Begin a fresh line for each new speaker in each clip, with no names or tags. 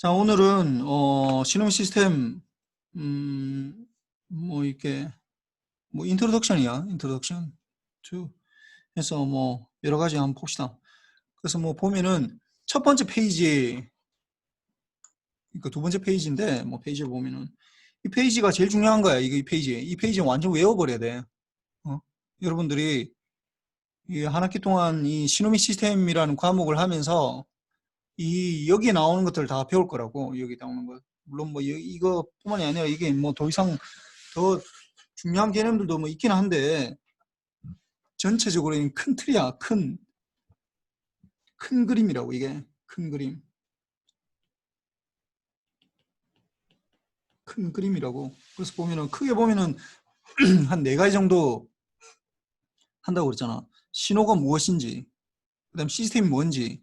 자, 오늘은 신호 시스템 뭐 이렇게 뭐 인트로덕션이야. 인트로덕션 투 해서 뭐 여러 가지 한번 봅시다. 그래서 뭐 보면은 첫 번째 페이지, 그러니까 두 번째 페이지인데 뭐 페이지를 보면은 이 페이지가 제일 중요한 거야. 이 페이지. 이 페이지는 완전 외워버려야 돼. 여러분들이 이 한 학기 동안 이 시노미 시스템이라는 과목을 하면서 이 여기에 나오는 것들을 다 배울 거라고. 여기 나오는 것 물론 뭐 이거뿐만이 아니라 이게 뭐 더 이상 더 중요한 개념들도 뭐 있긴 한데 전체적으로 큰 틀이야. 큰 그림이라고. 이게 큰 그림, 큰 그림이라고. 그래서 보면은 크게 보면은 한 네 가지 정도 한다고 그랬잖아. 신호가 무엇인지, 그다음 시스템이 뭔지,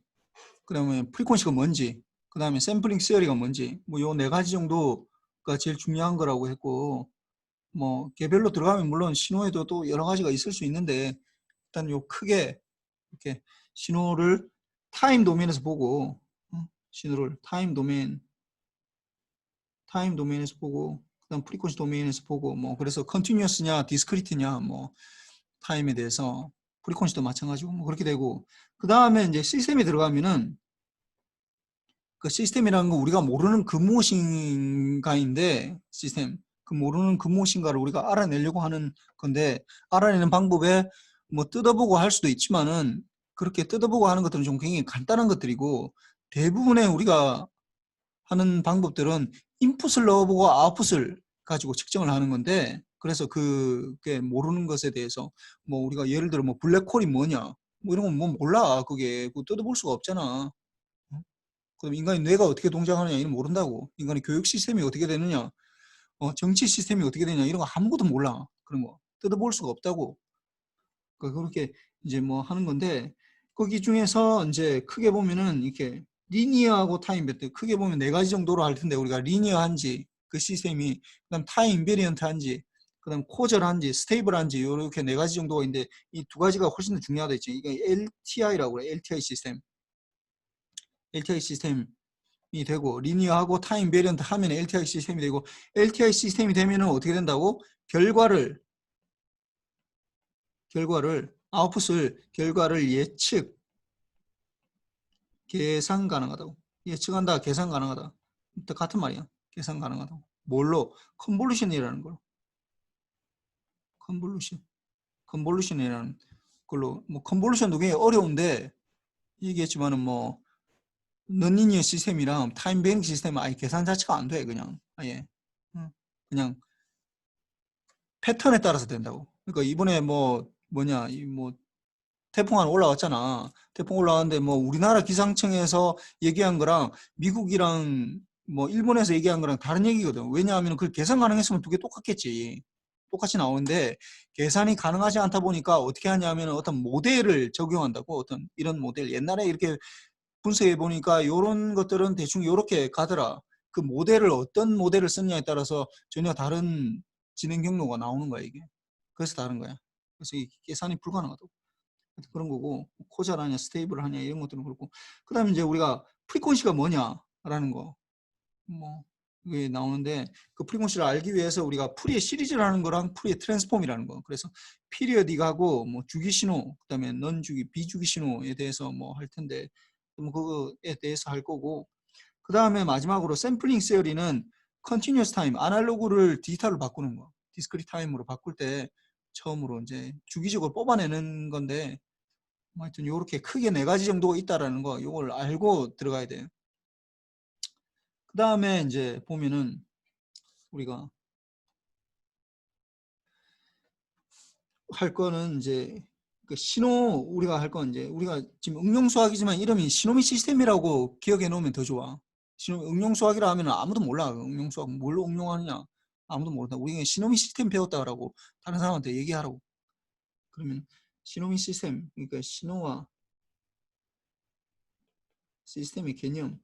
그다음에 프리퀀시가 뭔지, 그다음에 샘플링 시어리가 뭔지, 뭐 요 네 가지 정도가 제일 중요한 거라고 했고, 뭐 개별로 들어가면 물론 신호에도 또 여러 가지가 있을 수 있는데 일단 요 크게 이렇게 신호를 타임 도메인에서 보고, 신호를 타임 도메인에서 보고, 그다음 프리퀀시 도메인에서 보고, 뭐 그래서 컨티뉴어스냐 디스크리트냐 뭐 타임에 대해서, 프리퀀시도 마찬가지고 뭐 그렇게 되고, 그 다음에 이제 시스템에 들어가면은 그 시스템이라는 건 우리가 모르는 그 무엇인가인데, 시스템 그 모르는 그 무엇인가를 우리가 알아내려고 하는 건데, 알아내는 방법에 뭐 뜯어보고 할 수도 있지만은 그렇게 뜯어보고 하는 것들은 좀 굉장히 간단한 것들이고, 대부분의 우리가 하는 방법들은 인풋을 넣어보고 아웃풋을 가지고 측정을 하는 건데, 그래서 그게 모르는 것에 대해서 뭐 우리가 예를 들어 뭐 블랙홀이 뭐냐 뭐 이런 건 뭐 몰라. 그게 뜯어볼 수가 없잖아. 그럼 인간의 뇌가 어떻게 동작하느냐 이런 모른다고. 인간의 교육 시스템이 어떻게 되느냐, 정치 시스템이 어떻게 되냐 이런 거 아무것도 몰라. 그런 거 뜯어볼 수가 없다고. 그렇게 이제 뭐 하는 건데, 거기 중에서 이제 크게 보면은 이렇게 리니어하고 타임 베트, 크게 보면 네 가지 정도로 할 텐데, 우리가 리니어한지 그 시스템이, 그다음 타임 인베리언트한지, 그다음 코절한지 스테이블한지, 이렇게 네 가지 정도가 있는데 이 두 가지가 훨씬 더 중요하다 했지. 이게 LTI라고 그래. LTI 시스템이 되고, 리니어하고 타임 베리언트 하면 LTI 시스템이 되고, LTI 시스템이 되면은 어떻게 된다고? 결과를 예측, 계산 가능하다고. 예측한다, 계산 가능하다. 같은 말이야. 계산 가능하다고. 뭘로? 컨볼루션이라는 걸로. 컨볼루션. 컨볼루션이라는 걸로. 뭐 컨볼루션도 굉장히 어려운데 얘기했지만은 뭐 넌리니어 시스템이랑 타임 베링 시스템은 아예 계산 자체가 안 돼. 그냥 아예 그냥 패턴에 따라서 된다고. 그러니까 이번에 뭐 뭐냐 이뭐 태풍 하나 올라왔잖아. 태풍 올라왔는데 뭐 우리나라 기상청에서 얘기한 거랑 미국이랑 뭐 일본에서 얘기한 거랑 다른 얘기거든. 왜냐하면 그 계산 가능했으면 두 개 똑같겠지. 똑같이 나오는데 계산이 가능하지 않다 보니까 어떻게 하냐면 어떤 모델을 적용한다고. 어떤 이런 모델, 옛날에 이렇게 분석해 보니까 이런 것들은 대충 이렇게 가더라. 그 모델을 어떤 모델을 쓰느냐에 따라서 전혀 다른 진행 경로가 나오는 거야 이게. 그래서 다른 거야. 그래서 이 계산이 불가능하다고. 그런 거고, 코잘 하냐 스테이블 하냐 이런 것들은 그렇고, 그 다음에 이제 우리가 프리퀀시가 뭐냐라는 거 뭐 이게 나오는데, 그 프리퀀시를 알기 위해서 우리가 풀이의 시리즈라는 거랑 풀이의 트랜스폼이라는 거, 그래서 피리어딕하고 뭐 주기 신호, 그 다음에 넌 주기 비주기 신호에 대해서 뭐 할 텐데, 뭐 그거에 대해서 할 거고, 그 다음에 마지막으로 샘플링 세어리는 컨티뉴어스 타임, 아날로그를 디지털로 바꾸는 거, 디스크리트 타임으로 바꿀 때 처음으로 이제 주기적으로 뽑아내는 건데, 하여튼 요렇게 크게 네 가지 정도가 있다라는 거, 요걸 알고 들어가야 돼요. 그 다음에 이제 보면은 우리가 할 거는 이제 그 신호, 우리가 할 건 이제 우리가 지금 응용수학이지만 이름이 시노미 시스템이라고 기억해 놓으면 더 좋아. 응용수학이라 하면 아무도 몰라. 응용수학 뭘로 응용하느냐 아무도 모른다. 우리가 시노미 시스템 배웠다라고 다른 사람한테 얘기하라고. 그러면 시노미 시스템, 그러니까 신호와 시스템의 개념,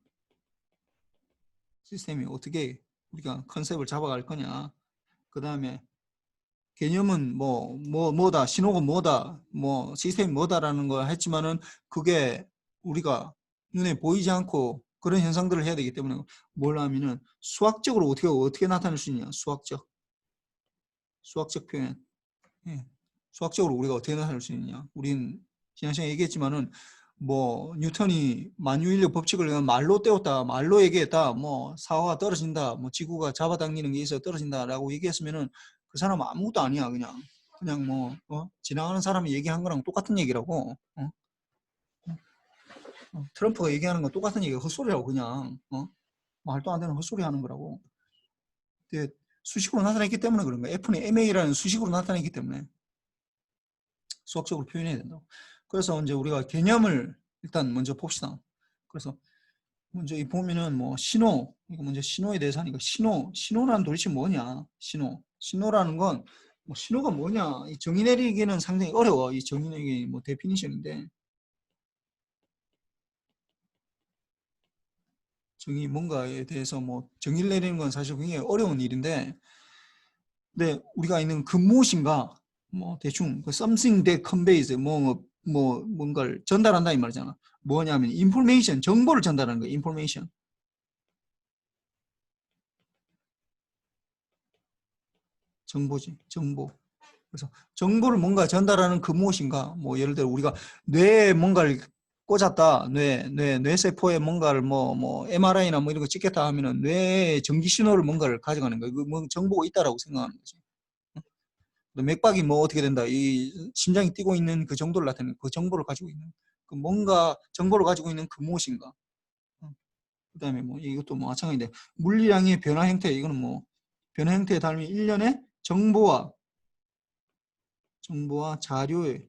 시스템이 어떻게 우리가 컨셉을 잡아갈 거냐. 그 다음에 개념은 뭐다, 신호가 뭐다, 뭐 시스템이 뭐다라는 걸 했지만은 그게 우리가 눈에 보이지 않고 그런 현상들을 해야 되기 때문에 뭘 하면은 수학적으로 어떻게 나타낼 수 있냐? 수학적 표현. 예. 수학적으로 우리가 어떻게 나타낼 수 있느냐? 우린 지난 시간에 얘기했지만은 뭐 뉴턴이 만유인력 법칙을 그냥 말로 때웠다, 말로 얘기했다, 뭐 사화가 떨어진다, 뭐 지구가 잡아당기는 게 있어 떨어진다라고 얘기했으면은 그 사람은 아무것도 아니야. 그냥 뭐 지나가는 사람이 얘기한 거랑 똑같은 얘기라고. 트럼프가 얘기하는 건 똑같은 얘기가 헛소리라고 그냥 말도 안 되는 헛소리 하는 거라고. 근데 수식으로 나타냈기 때문에 그런 거야. F는 MA라는 수식으로 나타냈기 때문에 수학적으로 표현해야 된다고. 그래서 이제 우리가 개념을 일단 먼저 봅시다. 그래서 먼저 이 보면은 뭐 신호, 이거 먼저 신호에 대해서 하니까 신호라는 도대체 뭐냐? 신호라는 건 뭐 신호가 뭐냐? 이 정의 내리기는 상당히 어려워. 이 정의 내리기 뭐 데피니션인데 정의 뭔가에 대해서 뭐 정의를 내리는 건 사실 굉장히 어려운 일인데, 근데 우리가 있는 그 무엇인가 뭐 대충 그 something that conveys 뭔가를 전달한다 이 말이잖아. 뭐냐면 information 정보를 전달하는 거야. information 정보지 정보. 그래서 정보를 뭔가 전달하는 그 무엇인가 뭐 예를 들어 우리가 뇌에 뭔가를 꽂았다 뇌세포에 뭔가를 뭐 MRI나 뭐 이런 거 찍겠다 하면은 뇌에 전기 신호를 뭔가를 가져가는 거야. 그 뭐 정보가 있다라고 생각하는 거지. 맥박이 뭐 어떻게 된다. 이 심장이 뛰고 있는 그 정도를 나타내는 그 정보를 가지고 있는 그 뭔가 정보를 가지고 있는 그 무엇인가. 그다음에 뭐 이것도 뭐 마찬가지인데 물리량의 변화 형태 이거는 뭐 변화 형태에 달린 일련의 정보와 자료의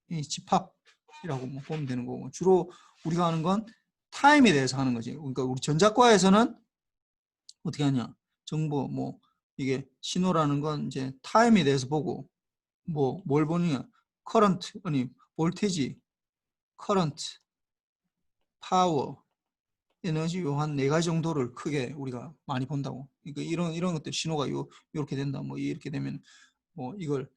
이 집합이라고 뭐 보면 되는 거고 주로 우리가 하는 건 타임에 대해서 하는 거지. 그러니까 우리 전자과에서는 어떻게 하냐? 정보 뭐 이게 신호라는 건 이제 타임에 대해서 보고 뭐 뭘 보느냐? 커런트 아니 볼테지, 커런트, 파워, 에너지 요 한 네 가지 정도를 크게 우리가 많이 본다고. 그러니까 이런 것들 신호가 요렇게 된다. 뭐 이렇게 되면 뭐 이걸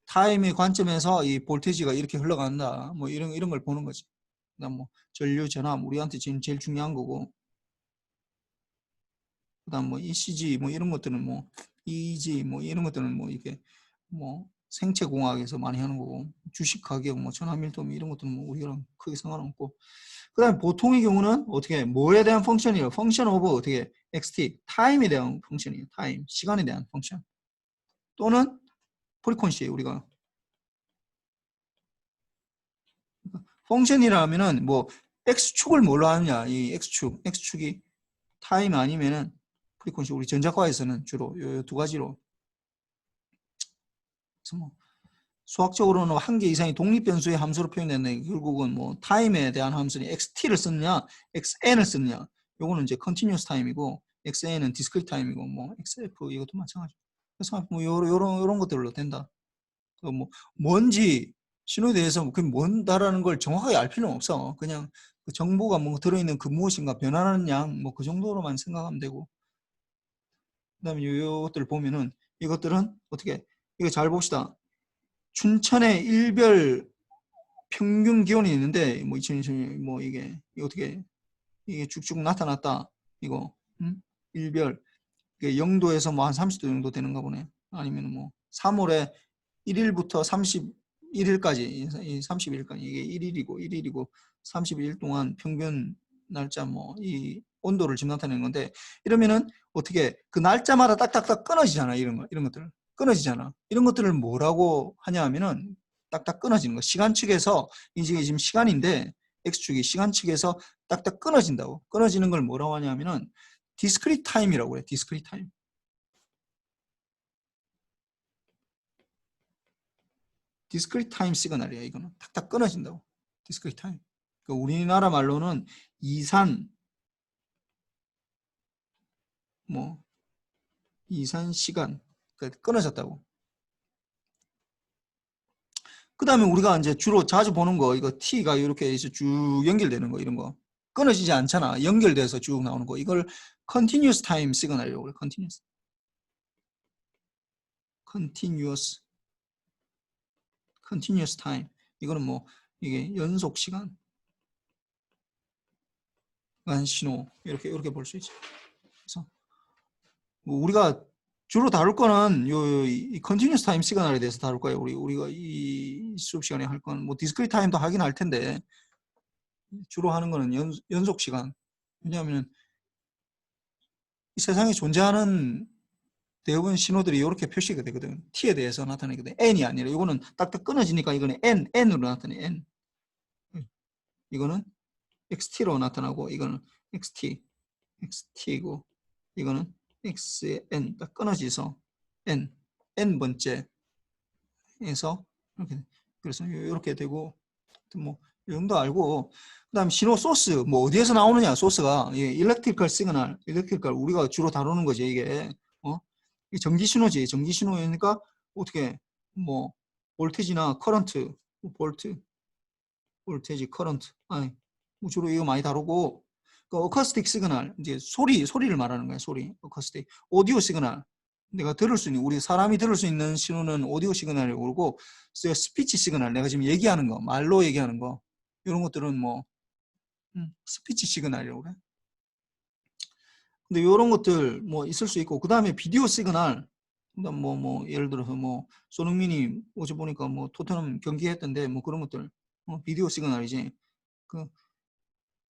타임의 관점에서 이 볼테지가 이렇게 흘러간다. 뭐 이런 걸 보는 거지. 그다음 뭐 전류 전압 우리한테 지금 제일 중요한 거고. 그다음 뭐 ECG 뭐 이런 것들은 뭐 EEG 뭐 이런 것들은 뭐 이게 뭐 생체 공학에서 많이 하는 거고 주식 가격 뭐 전환밀도 이런 것들은 뭐 우리랑 크게 상관없고. 그다음 보통의 경우는 어떻게 뭐에 대한 펑션이에요? 펑션 오브 어떻게 xt 타임에 대한 펑션이에요. 타임 시간에 대한 펑션 또는 프리퀀시 우리가 펑션이라면은 뭐 x축을 뭘로 하느냐 이 x축이 타임 아니면은 프리퀀시 우리 전자과에서는 주로 요 두 가지로 그래서 뭐 수학적으로는 한 개 이상의 독립 변수의 함수로 표현되는데 결국은 뭐 타임에 대한 함수는 xt를 쓰느냐 xn을 쓰느냐 요거는 이제 continuous time이고 xn은 discrete time이고 뭐 xf 이것도 마찬가지. 그래서 뭐 요런 것들로 된다. 뭐 뭔지 신호에 대해서 그게 뭔다라는 걸 정확하게 알 필요는 없어. 그냥 그 정보가 뭐 들어있는 그 무엇인가 변화하는 양 뭐 그 정도로만 생각하면 되고. 그다음에 이것들 보면은 이것들은 어떻게 이거 잘 봅시다. 춘천의 일별 평균 기온이 있는데 뭐 2020년 뭐 이게 어떻게 이게 쭉쭉 나타났다. 이거 일별 이게 0도에서 뭐 한 30도 정도 되는가 보네. 아니면 뭐 3월에 1일부터 31일까지 30일까지 이게 1일이고 31일 동안 평균 날짜 뭐 이 온도를 지금 나타내는 건데 이러면은 어떻게 그 날짜마다 딱딱딱 끊어지잖아. 이런 것들 끊어지잖아. 이런 것들을 뭐라고 하냐 하면은 딱딱 끊어지는 거. 시간 측에서 이게 지금 시간인데 x축이 시간 측에서 딱딱 끊어진다고. 끊어지는 걸 뭐라고 하냐면은 디스크리트 타임이라고 해. 디스크리트 타임. 디스크리트 타임 시그널이야. 이거는 탁탁 끊어진다고. 디스크리트 타임. 그러니까 우리나라 말로는 이산 뭐 이산 시간 그러니까 끊어졌다고. 그 다음에 우리가 이제 주로 자주 보는 거 이거 T가 이렇게 해서 쭉 연결되는 거 이런 거 끊어지지 않잖아. 연결돼서 쭉 나오는 거 이걸 continuous time 시그널이라고 그래. continuous time 이거는 뭐 이게 연속 시간 신호 이렇게 볼 수 있죠. 그래서 뭐 우리가 주로 다룰 거는 이 컨티뉴스 타임 시그널에 대해서 다룰 거예요. 우리가 이 수업 시간에 할 건 뭐 디스크리트 타임도 하긴 할 텐데 주로 하는 거는 연속 시간. 왜냐하면 이 세상에 존재하는 대부분 신호들이 이렇게 표시가 되거든. t에 대해서 나타내거든. n이 아니라 이거는 딱딱 끊어지니까 이거는 n으로 나타내. n. 이거는 xt로 나타나고 이거는 xt고 이거는 xn 딱 끊어지서 n번째에서 이렇게 그래서 이렇게 되고 뭐 이 정도 알고 그다음 신호 소스 뭐 어디에서 나오느냐 소스가 일렉트리컬 시그널 우리가 주로 다루는 거지 이게 이 전기 신호지 전기 신호니까 어떻게 뭐 볼테지나 커런트 볼테지 커런트 아니 뭐 주로 이거 많이 다루고 그 어쿠스틱 시그널 이제 소리를 말하는 거야 소리 어쿠스틱 오디오 시그널 내가 들을 수 있는 우리 사람이 들을 수 있는 신호는 오디오 시그널이라고 그러고 스피치 시그널 내가 지금 얘기하는 거 말로 얘기하는 거 이런 것들은 뭐 스피치 시그널이라고 그래. 근데 이런 것들 뭐 있을 수 있고 그 다음에 비디오 시그널 그다음 뭐 예를 들어서 뭐 손흥민이 어제 보니까 뭐 토트넘 경기했던데 뭐 그런 것들 비디오 시그널이지 그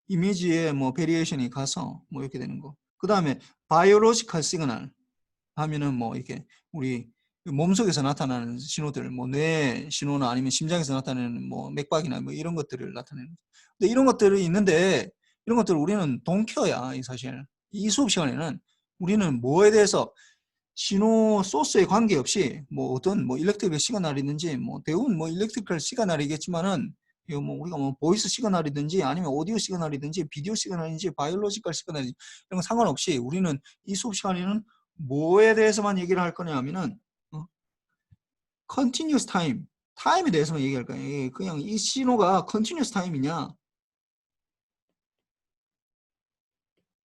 이미지에 뭐 베리에이션이 가서 뭐 이렇게 되는 거. 그 다음에 바이오로지컬 시그널 하면은 뭐 이렇게 우리 몸속에서 나타나는 신호들, 뭐 뇌 신호나 아니면 심장에서 나타나는 뭐 맥박이나 뭐 이런 것들을 나타내는. 근데 이런 것들이 있는데 이런 것들을 우리는 동켜야 사실 이 수업 시간에는 우리는 뭐에 대해서 신호 소스에 관계없이 뭐 어떤 뭐 일렉트리컬 시그널이든지 뭐 대부분 뭐 일렉트리컬 시그널이겠지만은 이거 뭐 우리가 뭐 보이스 시그널이든지 아니면 오디오 시그널이든지 비디오 시그널인지 바이올로지컬 시그널인지 이런 건 상관없이 우리는 이 수업 시간에는 뭐에 대해서만 얘기를 할 거냐 하면은 continuous time 타임에 대해서만 얘기할 거예요. 그냥 이 신호가 continuous time이냐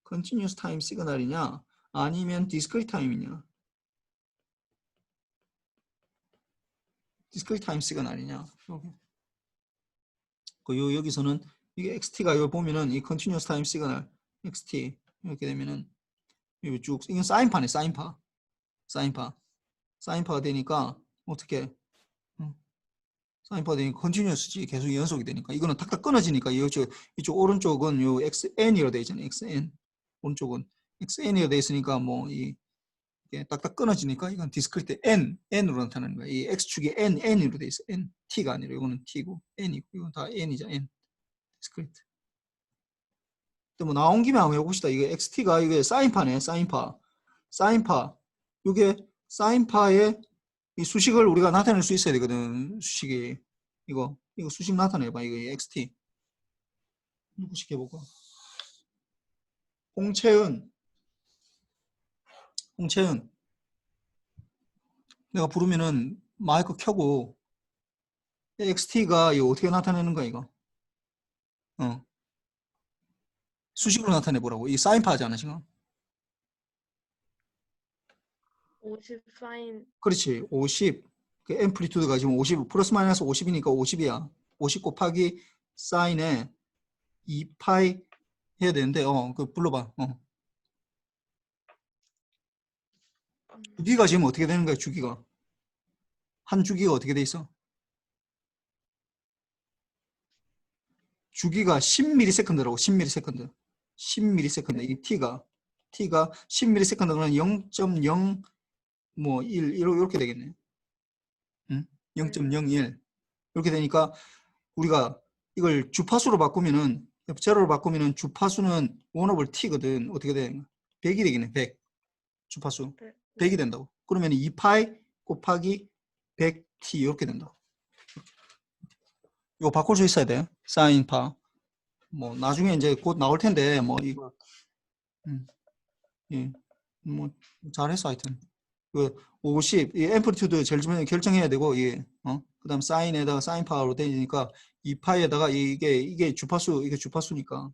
continuous time 시그널이냐 아니면 discrete time이냐 discrete time 시그널이냐 여기서는 이게 XT가 여기 보면은 이 continuous time 시그널 XT 이렇게 되면은 여기 쭉 이건 사인파네 사인파가 되니까 어떻게 사인파가 되니까 continuous지 계속 연속이 되니까 이거는 탁탁 끊어지니까 이쪽 오른쪽은 요 XN이라 되어 있잖아요 XN 오른쪽은 XN이라 되어 있으니까 뭐 이 딱딱 끊어지니까 이건 디스크리트 N으로 나타나는 거야. 이 X축이 N으로 돼 있어. N, T가 아니라 이거는 T고 N이고 이건 다 N이죠. N. 디스크리트. 또 뭐 나온 김에 한번 해봅시다. 이게 XT가 이게 사인파네. 사인파. 이게 사인파의 이 수식을 우리가 나타낼 수 있어야 되거든. 수식이 이거 수식 나타내봐. 이거 XT. 누구씩 해볼까? 홍채은 내가 부르면은 마이크 켜고 XT가 이거 어떻게 나타내는 거야 이거? 수식으로 나타내 보라고. 이 사인파 하잖아 지금.
50 사인.
그렇지. 50. 그 앰플리튜드가 지금 50 플러스 마이너스 50이니까 50이야. 50 곱하기 사인에 2파이 해야 되는데 그 불러봐. 주기가 지금 어떻게 되는 거야 주기가? 한 주기가 어떻게 돼 있어? 주기가 10ms라고 10ms. 10ms. 이 t가 10ms는 0.0 뭐 1 이렇게 되겠네. 0.01 이렇게 되니까 우리가 이걸 주파수로 바꾸면은 제로로 바꾸면은 주파수는 1 over t거든. 어떻게 돼? 100이 되겠네. 100 주파수 100이 된다고. 그러면 2파이 곱하기 100t 이렇게 된다고. 이거 바꿀 수 있어야 돼. 사인파. 뭐 나중에 이제 곧 나올 텐데 뭐 이거 예. 뭐 잘했어 하여튼. 그 50, 이 앰플리튜드 제일 처음에 결정해야 되고 이게 그다음 사인에다가 사인 파워로 되니까 2파이에다가 이게 주파수 이게 주파수니까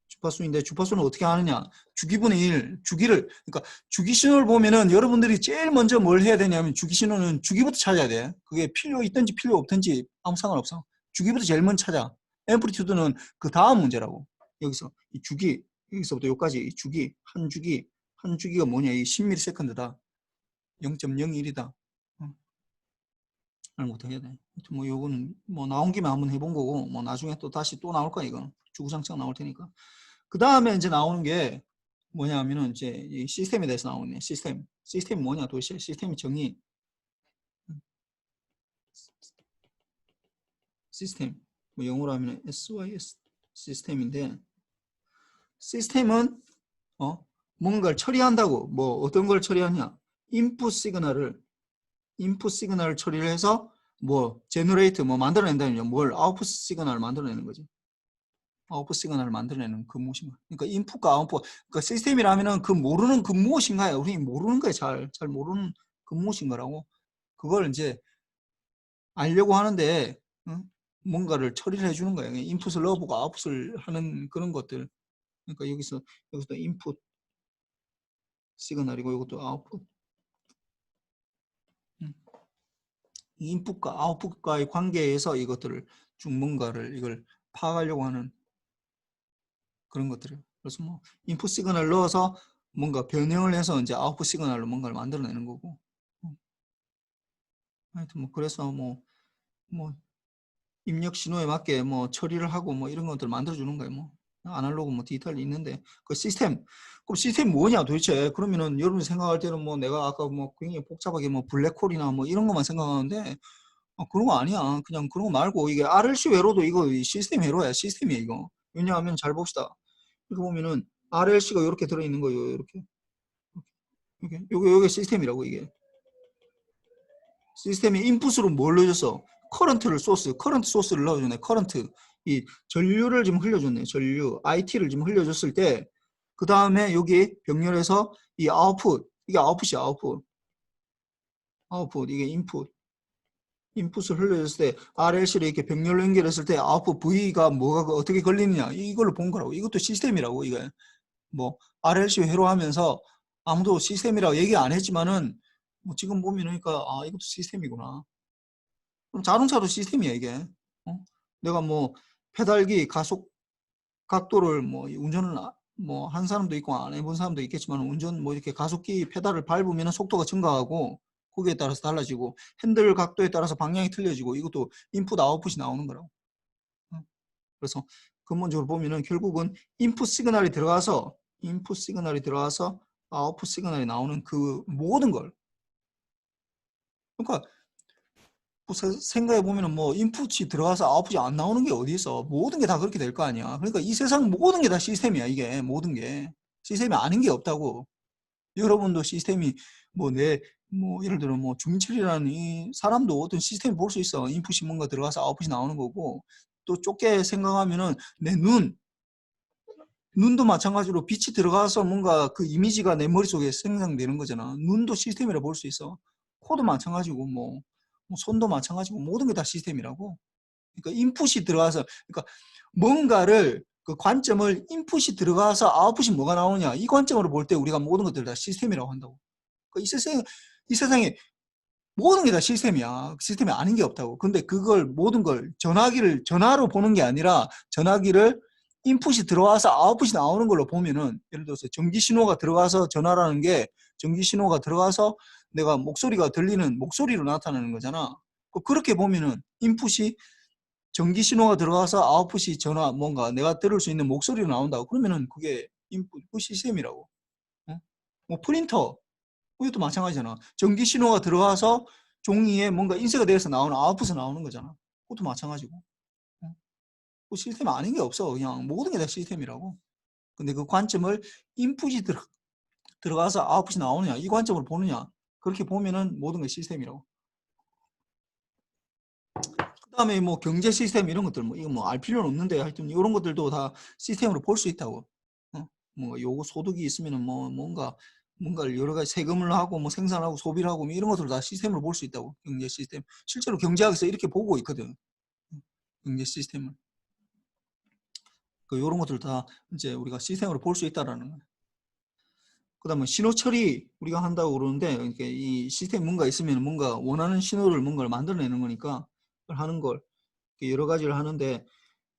주파수인데 주파수는 어떻게 하느냐? 주기분의 1 주기를 그러니까 주기 신호를 보면은 여러분들이 제일 먼저 뭘 해야 되냐면 주기 신호는 주기부터 찾아야 돼. 그게 필요 있든지 필요 없든지 아무 상관없어. 주기부터 제일 먼저 찾아. 앰플리튜드는 그 다음 문제라고. 여기서 이 주기, 여기서부터 여기까지 이 주기, 한 주기가 뭐냐? 이 10ms다. 0.01이다. 알부터 해야 돼. 하여튼 뭐 요거는 뭐 나온 김에 한번 해본 거고, 뭐 나중에 또 다시 또 나올 거야, 이거는. 주구장창 나올 테니까. 그 다음에 이제 나오는 게 뭐냐 하면은 이제 이 시스템에 대해서 나오네. 시스템이 뭐냐 도대체? 시스템의 정의. 시스템. 뭐 영어로 하면 SYS 시스템인데, 시스템은 뭔가를 처리한다고. 뭐 어떤 걸 처리하냐? 인풋 시그널을 처리를 해서 뭐 제너레이트 뭐 만들어낸다면 뭘 아웃풋 시그널을 만들어내는 거지. 아웃풋 시그널을 만들어내는 그 무엇인가. 그러니까 인풋과 아웃풋. 그러니까 시스템이라면은 그 모르는 그 무엇인가요? 우리 모르는 거에 잘 모르는 그 무엇인가라고. 그걸 이제 알려고 하는데 뭔가를 처리를 해주는 거예요. 인풋을 넣어보고 아웃풋을 하는 그런 것들. 그러니까 여기서 인풋 시그널이고 이것도 아웃풋. 인풋과 아웃풋과의 관계에서 이것들을 쭉 뭔가를 이걸 파악하려고 하는 그런 것들이에요. 그래서 뭐 인풋 시그널 넣어서 뭔가 변형을 해서 이제 아웃풋 시그널로 뭔가를 만들어내는 거고. 하여튼 뭐 그래서 뭐 입력 신호에 맞게 뭐 처리를 하고 뭐 이런 것들 만들어주는 거예요. 뭐 아날로그 뭐 디지털이 있는데 그 시스템. 그럼 시스템 뭐냐 도대체? 그러면은 여러분이 생각할 때는 뭐 내가 아까 뭐 굉장히 복잡하게 뭐 블랙홀이나 뭐 이런 것만 생각하는데 그런 거 아니야. 그냥 그런 거 말고 이게 RLC 회로도 이거 시스템 회로야. 시스템이야 이거. 왜냐하면 잘 봅시다. 이렇게 보면은 RLC가 이렇게 들어있는 거예요. 이렇게. 요게 시스템이라고 이게. 시스템이 인풋으로 뭘 넣어줬어? 커런트 소스를 넣어주네. 커런트. 이 전류를 지금 흘려줬네. 전류. IT를 지금 흘려줬을 때, 그 다음에 여기 병렬에서 이 아웃풋. 이게 아웃풋이야, 아웃풋. 이게 인풋. 인풋을 흘려줬을 때, RLC를 이렇게 병렬로 연결했을 때, 아웃풋 V가 뭐가 어떻게 걸리느냐. 이걸로 본 거라고. 이것도 시스템이라고, 이게. 뭐, RLC 회로 하면서 아무도 시스템이라고 얘기 안 했지만은, 뭐 지금 보면 그러니까, 이것도 시스템이구나. 그럼 자동차도 시스템이야 이게. 내가 뭐 페달기 가속 각도를 뭐 운전을 뭐 한 사람도 있고 안 해본 사람도 있겠지만 운전 뭐 이렇게 가속기 페달을 밟으면 속도가 증가하고 거기에 따라서 달라지고 핸들 각도에 따라서 방향이 틀려지고 이것도 인풋 아웃풋이 나오는 거라고. 그래서 근본적으로 보면은 결국은 인풋 시그널이 들어가서 아웃풋 시그널이 나오는 그 모든 걸. 그러니까 생각해 보면은 뭐 인풋이 들어가서 아웃풋이 안 나오는 게 어디 있어? 모든 게 다 그렇게 될 거 아니야. 그러니까 이 세상 모든 게 다 시스템이야. 이게 모든 게 시스템이 아닌 게 없다고. 여러분도 시스템이 뭐 예를 들어 뭐 주민철이라는 이 사람도 어떤 시스템을 볼 수 있어. 인풋이 뭔가 들어가서 아웃풋이 나오는 거고 또 좁게 생각하면은 내 눈도 마찬가지로 빛이 들어가서 뭔가 그 이미지가 내 머릿속에 생성되는 거잖아. 눈도 시스템이라 볼 수 있어. 코도 마찬가지고 뭐 손도 마찬가지고 모든 게 다 시스템이라고. 그러니까 인풋이 들어가서 그러니까 뭔가를 그 관점을 인풋이 들어가서 아웃풋이 뭐가 나오냐 이 관점으로 볼 때 우리가 모든 것들 다 시스템이라고 한다고. 그러니까 이 세상에 모든 게 다 시스템이야. 시스템이 아닌 게 없다고. 근데 그걸 모든 걸 전화로 보는 게 아니라 전화기를 인풋이 들어와서 아웃풋이 나오는 걸로 보면은 예를 들어서 전기 신호가 들어가서 전화라는 게 전기 신호가 들어가서 내가 목소리가 들리는 목소리로 나타나는 거잖아. 그렇게 보면은 인풋이 전기 신호가 들어가서 아웃풋이 전화 뭔가 내가 들을 수 있는 목소리로 나온다고. 그러면은 그게 인풋 그 시스템이라고. 뭐 프린터 이것도 마찬가지잖아. 전기 신호가 들어와서 종이에 뭔가 인쇄가 돼서 나오는 아웃풋이 나오는 거잖아. 그것도 마찬가지고. 그 시스템 아닌 게 없어. 그냥 모든 게 다 시스템이라고. 근데 그 관점을 인풋이 들어가서 아웃풋이 나오느냐 이 관점을 보느냐 그렇게 보면은 모든 게 시스템이라고. 그 다음에 뭐 경제 시스템 이런 것들 뭐 이거 뭐 알 필요는 없는데 하여튼 이런 것들도 다 시스템으로 볼 수 있다고. 뭐 요거 소득이 있으면은 뭐 뭔가를 여러 가지 세금을 하고 뭐 생산하고 소비를 하고 뭐 이런 것들 다 시스템으로 볼 수 있다고. 경제 시스템 실제로 경제학에서 이렇게 보고 있거든. 경제 시스템을. 이런 것들 다 이제 우리가 시스템으로 볼 수 있다라는 거예요. 그다음에 신호 처리 우리가 한다고 그러는데 그러니까 이 시스템 뭔가 있으면 뭔가 원하는 신호를 뭔가를 만들어내는 거니까 그걸 하는 걸 여러 가지를 하는데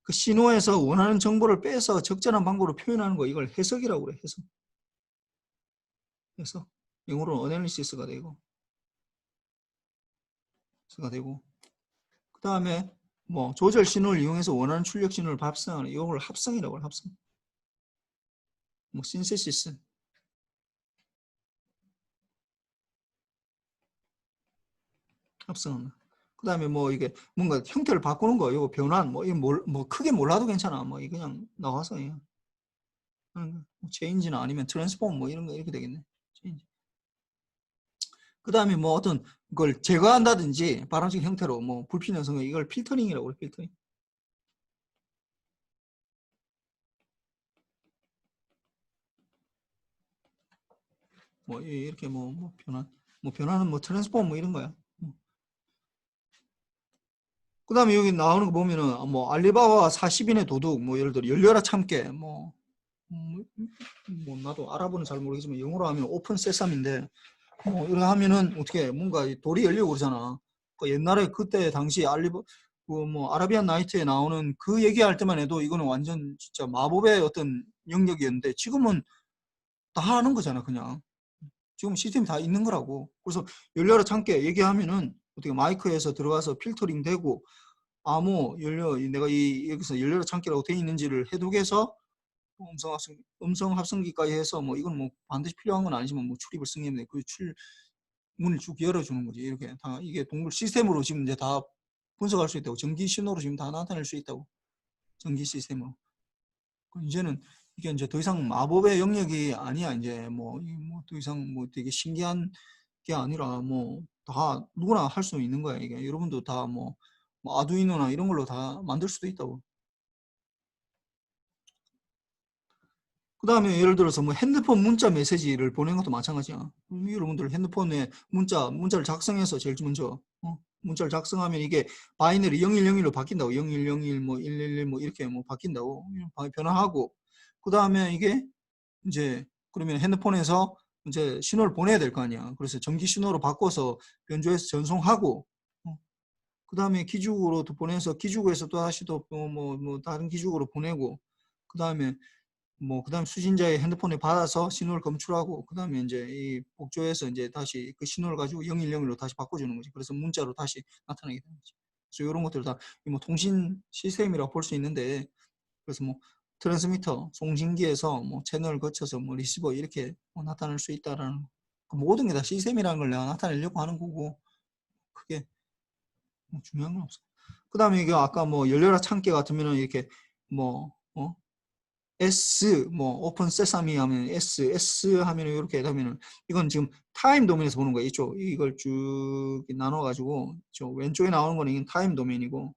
그 신호에서 원하는 정보를 빼서 적절한 방법으로 표현하는 거 이걸 해석이라고 그래. 해석. 해석. 영어로 어널리시스가 되고. 그 다음에 뭐 조절 신호를 이용해서 원하는 출력 신호를 합성하는 이걸 합성이라고 해요. 합성. 뭐 신세시스. 합성한다. 그 다음에 뭐 이게 뭔가 형태를 바꾸는 거, 이거 변환, 뭐, 이거 뭐 크게 몰라도 괜찮아. 뭐, 이거 그냥 나와서 그냥. 체인지나 아니면 트랜스폼 뭐 이런 거 이렇게 되겠네. 그 다음에 뭐 어떤 걸 제거한다든지 바람식 형태로 뭐 불필요한 성분 이걸 필터링이라고 그래. 필터링. 뭐 이렇게 뭐 변환, 뭐 변환은 뭐 트랜스폼 뭐 이런 거야. 그 다음에 여기 나오는 거 보면은 뭐 알리바바 40인의 도둑 뭐 예를 들어 열려라 참깨 뭐 나도 알아보는 잘 모르겠지만 영어로 하면 오픈 세삼인데 뭐 이렇게 하면은 어떻게 뭔가 돌이 열리고 그러잖아. 그 옛날에 그때 당시 뭐 아라비안 나이트에 나오는 그 얘기할 때만 해도 이거는 완전 진짜 마법의 어떤 영역이었는데 지금은 다 하는 거잖아 그냥. 지금 시스템이 다 있는 거라고. 그래서 열려라 참깨 얘기하면은 어떻게 마이크에서 들어가서 필터링 되고 내가 여기서 열려라 참깨라고 돼 있는지를 해독해서 음성 합성기까지 해서 뭐 이건 뭐 반드시 필요한 건 아니지만 뭐 출입을 승인해 그 문을 쭉 열어주는 거지. 이렇게 다 이게 동굴 시스템으로 지금 이제 다 분석할 수 있다고. 전기 신호로 지금 다 나타낼 수 있다고. 전기 시스템으로. 이제는 이게 이제 더 이상 마법의 영역이 아니야. 이제 더 이상 뭐 되게 신기한 게 아니라 뭐 다 누구나 할 수 있는 거야. 이게 여러분도 다 뭐 아두이노나 이런 걸로 다 만들 수도 있다고. 그 다음에 예를 들어서 뭐 핸드폰 문자 메시지를 보내는 것도 마찬가지야. 여러분들 핸드폰에 문자를 작성해서 제일 먼저 문자를 작성하면 이게 바이너리 0101로 바뀐다고. 0101 뭐 111 뭐 이렇게 뭐 바뀐다고. 변화하고 그 다음에 이게 이제 그러면 핸드폰에서 이제 신호를 보내야 될 거 아니야. 그래서 전기 신호로 바꿔서 변조해서 전송하고 그 다음에 기죽으로 또 보내서 기죽에서 또 다시 또 다른 기죽으로 보내고 그 다음에 그다음 수신자의 핸드폰에 받아서 신호를 검출하고 그다음에 이제 이 복조해서 이제 다시 그 신호를 가지고 0101로 다시 바꿔주는 거지. 그래서 문자로 다시 나타나게 되는 거지. 그래서 이런 것들 다 뭐 통신 시스템이라고 볼 수 있는데 그래서 뭐 트랜스미터, 송신기에서 뭐 채널을 거쳐서 뭐 리시버 이렇게 나타낼 수 있다라는 그 모든 게 다 시스템이라는 걸 내가 나타내려고 하는 거고 그게 뭐 중요한 건 없어. 그다음에 이게 아까 뭐 열려라 참깨 같으면은 이렇게 뭐 S 오픈 세사미 하면 S 하면 이렇게 하면은 이건 지금 타임 도메인에서 보는 거예요. 이걸 쭉 나눠 가지고 저 왼쪽에 나오는 거는 이건 타임 도메인이고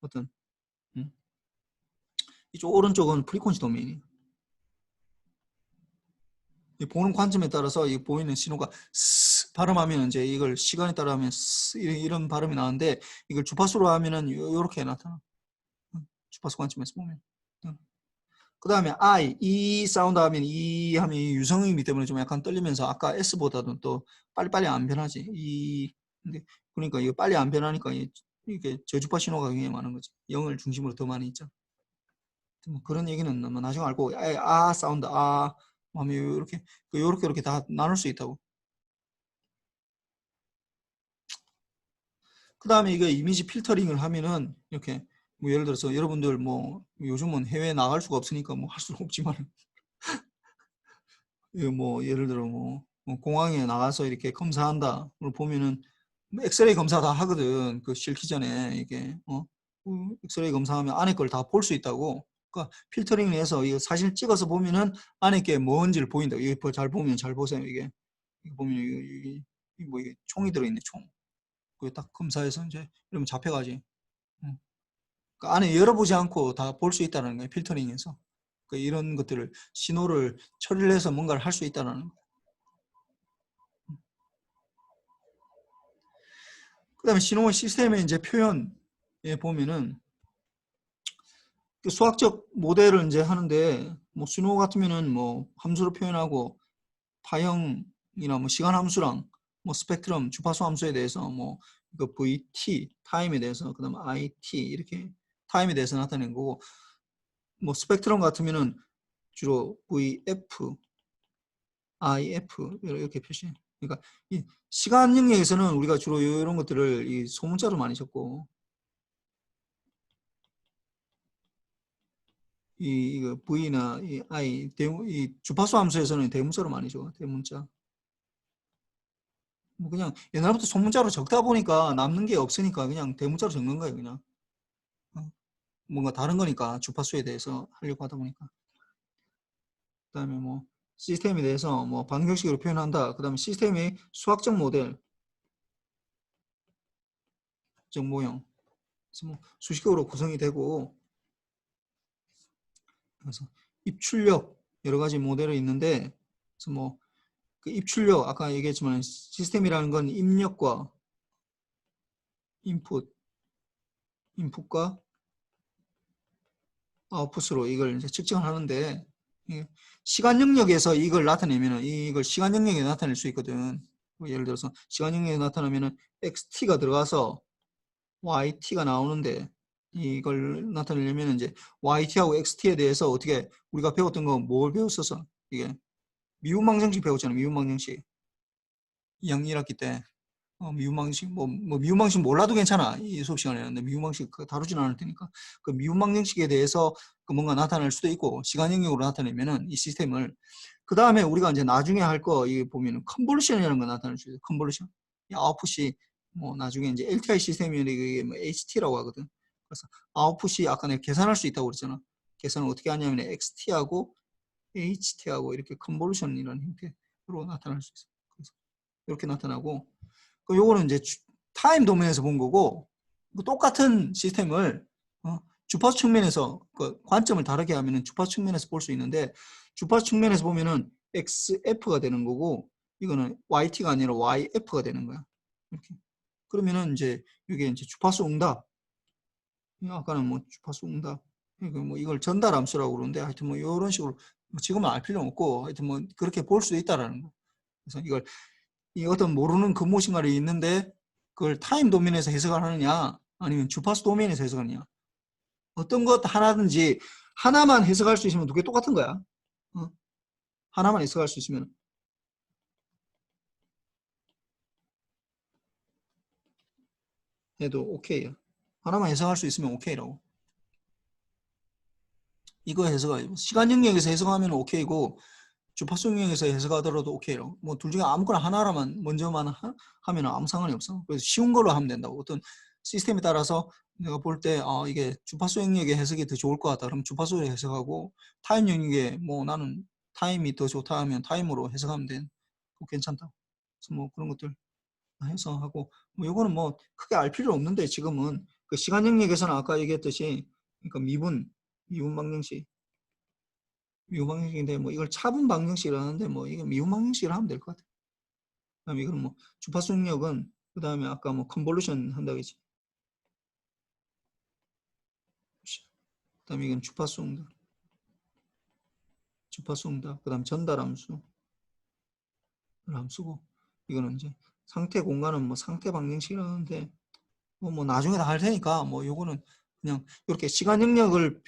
어떤 이쪽 오른쪽은 프리퀀시 도메인이. 보는 관점에 따라서 이 보이는 신호가 스 발음하면 이제 이걸 시간에 따라 하면 스 이런 발음이 나오는데 이걸 주파수로 하면은 요렇게 나타나. 주파수 관점에서 보면. 그 다음에 이 사운드 하면 이 하면 유성음이기 때문에 좀 약간 떨리면서 아까 S보다도 또 빨리빨리 안 변하지. 그러니까 이거 빨리 안 변하니까 이게 저주파 신호가 굉장히 많은 거지. 0을 중심으로 더 많이 있죠. 뭐 그런 얘기는 뭐 나중에 알고 사운드 하면 이렇게 다 나눌 수 있다고. 그 다음에 이게 이미지 필터링을 하면은 이렇게 뭐 예를 들어서 여러분들 뭐 요즘은 해외에 나갈 수가 없으니까 뭐 할 수는 없지만 뭐 예를 들어 뭐 공항에 나가서 이렇게 검사한다. 보면은 뭐 엑스레이 검사 다 하거든. 그 실기 전에 이게 엑스레이 검사하면 안에 걸 다 볼 수 있다고. 그러니까 필터링을 해서 이거 사진 찍어서 보면은 안에 게 뭔지를 보인다. 이거 잘 보면 잘 보세요. 이게 이거 보면 이게 총이 들어있네 총. 그거 딱 검사해서 이제 이러면 잡혀가지. 그 안에 열어보지 않고 다 볼 수 있다는 거예요. 필터링해서. 그 이런 것들을 신호를 처리를 해서 뭔가를 할 수 있다는 거. 그 다음에 신호 시스템의 이제 표현에 보면은 그 수학적 모델을 이제 하는데 뭐 신호 같으면은 뭐 함수로 표현하고 파형이나 뭐 시간 함수랑 뭐 스펙트럼 주파수 함수에 대해서 뭐 그 VT 타임에 대해서 그다음 IT 이렇게 타임에 대해서 나타낸 거고, 뭐 스펙트럼 같으면은 주로 VF, IF 이렇게 표시해. 그러니까 이 시간 영역에서는 우리가 주로 이런 것들을 이 소문자로 많이 적고, 이거 V나 이 I, 이 주파수 함수에서는 대문자로 많이 적어. 대문자. 뭐 그냥 옛날부터 소문자로 적다 보니까 남는 게 없으니까 그냥 대문자로 적는 거예요, 그냥. 뭔가 다른 거니까 주파수에 대해서 하려고 하다 보니까. 그다음에 뭐 시스템에 대해서 뭐 방정식으로 표현한다. 그다음에 시스템의 수학적 모델, 적 모형. 그래서 뭐 수식어로 구성이 되고, 그래서 입출력 여러 가지 모델이 있는데, 그래서 뭐 그 입출력 아까 얘기했지만 시스템이라는 건 입력과 인풋, 인풋과 아웃풋으로 이걸 이제 측정을 하는데, 시간 영역에서 이걸 나타내면은 이걸 시간 영역에 나타낼 수 있거든. 뭐 예를 들어서 시간 영역에 나타나면은 XT가 들어가서 YT가 나오는데, 이걸 나타내려면 이제 YT하고 XT에 대해서 어떻게 우리가 배웠던 거 뭘 배웠었어? 이게 미분방정식 배웠잖아. 미분방정식 2학년 1학기 때. 미분방식 뭐 미분방식 몰라도 괜찮아. 이 수업 시간에. 근데 미분방식 다루진 않을 테니까 그 미분방정식에 대해서 그 뭔가 나타낼 수도 있고, 시간 영역으로 나타내면은 이 시스템을, 그 다음에 우리가 이제 나중에 할 거 이 보면은 컨볼루션이라는 거 나타낼 수 있어요. 컨볼루션. 이 아웃풋이 뭐 나중에 이제 LTI 시스템이면 이게 뭐 HT라고 하거든. 그래서 아웃풋이 아까 내가 계산할 수 있다고 그랬잖아. 계산을 어떻게 하냐면 XT하고 HT하고 이렇게 컨볼루션이라는 형태로 나타날 수 있어요. 그래서 이렇게 나타나고, 요거는 이제 타임 도면에서 본 거고, 똑같은 시스템을 주파수 측면에서 그 관점을 다르게 하면은 주파수 측면에서 볼 수 있는데, 주파수 측면에서 보면은 XF가 되는 거고, 이거는 YT가 아니라 YF가 되는 거야. 이렇게. 그러면은 이제 이게 이제 주파수 응답. 아까는 뭐 주파수 응답. 뭐 이걸 전달 함수라고 그러는데, 하여튼 뭐 이런 식으로 지금은 알 필요는 없고, 하여튼 뭐 그렇게 볼 수도 있다라는 거. 그래서 이걸 이 어떤 모르는 근무신갈이 있는데 그걸 타임 도면에서 해석을 하느냐 아니면 주파수 도면에서 해석하느냐, 어떤 것 하나든지 하나만 해석할 수 있으면 두 개 똑같은 거야. 하나만 해석할 수 있으면 해도 오케이야. 하나만 해석할 수 있으면 오케이라고. 이거 해석하 시간 영역에서 해석하면 오케이고, 주파수 영역에서 해석하더라도 오케이라고. 뭐 둘 중에 아무거나 하나라만 먼저만 하면 아무 상관이 없어. 그래서 쉬운 걸로 하면 된다고. 어떤 시스템에 따라서 내가 볼 때 이게 주파수 영역의 해석이 더 좋을 것 같다 그럼 주파수로 해석하고, 타임 영역에 뭐 나는 타임이 더 좋다 하면 타임으로 해석하면 돼. 괜찮다. 그래서 뭐 그런 것들 해석하고, 뭐 요거는 뭐 크게 알 필요 없는데, 지금은 그 시간 영역에서는 아까 얘기했듯이, 그러니까 미분 방정식, 미분 방정식인데 뭐 이걸 차분 방정식이라 하는데, 뭐 이거 미분 방정식으로 하면 될 것 같아. 그다음에 이거는 뭐 주파수 영역은, 그다음에 아까 뭐 컨볼루션 한다고 했지. 그다음에 이건 주파수 응답, 그다음 전달 함수, 함수고, 이거는 이제 상태 공간은 뭐 상태 방정식이라는데, 뭐 나중에 다 할 테니까 뭐 요거는 그냥 이렇게 시간 영역을,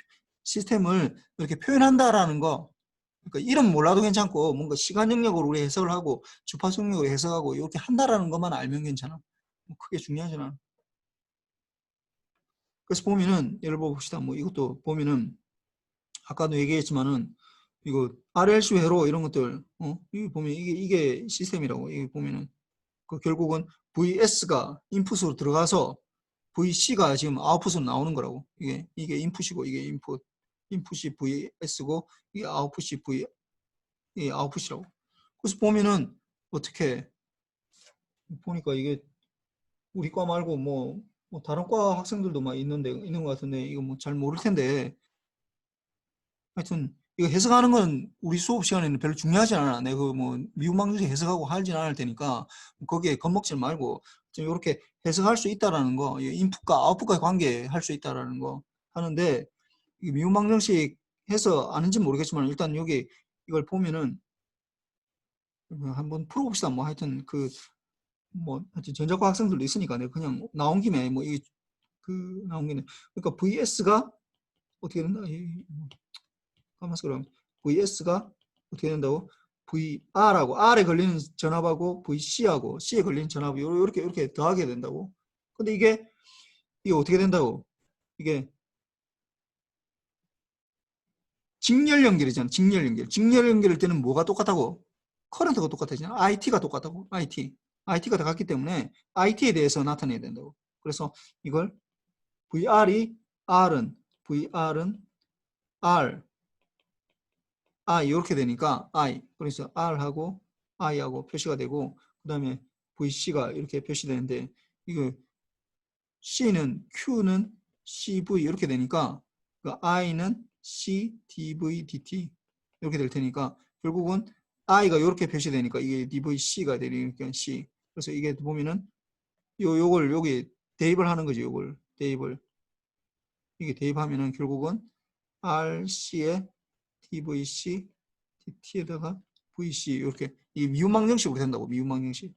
시스템을 이렇게 표현한다라는 거, 그러니까 이름 몰라도 괜찮고 뭔가 시간 영역으로 우리 해석을 하고 주파수 영역으로 해석하고 이렇게 한다라는 것만 알면 괜찮아. 뭐 크게 중요하진 않아. 그래서 보면은 예를 들어 봅시다. 뭐 이것도 보면은 아까도 얘기했지만은 이거 RLC 회로 이런 것들, 이거 보면 이게 시스템이라고. 이게 보면은 그 결국은 VS가 인풋으로 들어가서 VC가 지금 아웃풋으로 나오는 거라고. 이게 인풋이고 이게 인풋이 VS고 이게 아웃풋이 이게 아웃풋이라고. 그래서 보면은 어떻게 보니까 이게 우리 과 말고 뭐 다른 과 학생들도 막 있는 것 같은데, 이거 뭐 잘 모를 텐데, 하여튼 이거 해석하는 건 우리 수업 시간에는 별로 중요하지 않아. 내가 뭐 미분방정식 해석하고 하진 않을 테니까 거기에 겁먹지 말고 좀 이렇게 해석할 수 있다라는 거, 인풋과 아웃풋과의 관계 할 수 있다라는 거 하는데, 미분방정식 해서 아는지 모르겠지만 일단 여기 이걸 보면은 한번 풀어봅시다. 뭐 하여튼 하여튼 전자과 학생들도 있으니까 내가 그냥 나온 김에 뭐 그 나온 게 그러니까 VS가 어떻게 된다? 가만있어 그럼 VS가 어떻게 된다고? VR하고 R에 걸리는 전압하고 VC하고 C에 걸리는 전압이 이렇게 더하게 된다고. 근데 이게 어떻게 된다고? 이게 직렬 연결이잖아. 직렬 연결. 직렬 연결일 때는 뭐가 똑같다고? 커런트가 똑같아지잖아. IT가 똑같다고. IT가 다 같기 때문에 IT에 대해서 나타내야 된다고. 그래서 이걸 VR은 R, I 이렇게 되니까 I. 그래서 R하고 I하고 표시가 되고 그 다음에 VC가 이렇게 표시되는데 이거 C는 Q는 CV 이렇게 되니까 그 I는 C, DV, DT 이렇게 될 테니까 결국은 I가 이렇게 표시되니까 이게 DVC가 되니까 C. 그래서 이게 보면은 요걸 여기 대입을 하는 거지. 요걸 대입을 이게 대입하면은 결국은 RC에 DVC, DT에다가 VC 이렇게 이 미분방 형식으로 된다고. 미분방 형식.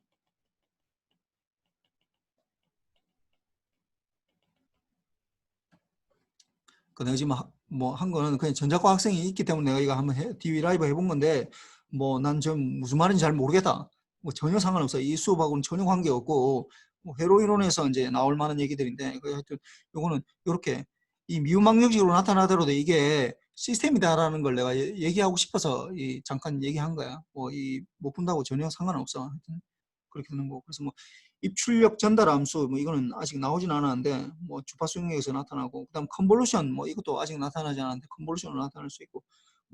그 내가 지금 뭐 한 거는 그냥 전자과 학생이 있기 때문에 내가 이거 한번 DV 라이브 해본 건데 뭐 난 좀 무슨 말인지 잘 모르겠다. 뭐 전혀 상관없어. 이 수업하고는 전혀 관계없고 뭐 회로 이론에서 이제 나올 만한 얘기들인데 하여튼 요거는 이렇게 이 미분방정식으로 나타나더라도 이게 시스템이다라는 걸 내가 얘기하고 싶어서 잠깐 얘기한 거야. 뭐 못 푼다고 전혀 상관없어. 하여튼 그렇게 되는 거고. 그래서 뭐 입출력 전달 함수 뭐 이거는 아직 나오진 않았는데 뭐 주파수 영역에서 나타나고 그다음 컨볼루션 뭐 이것도 아직 나타나지 않았는데 컨볼루션으로 나타날 수 있고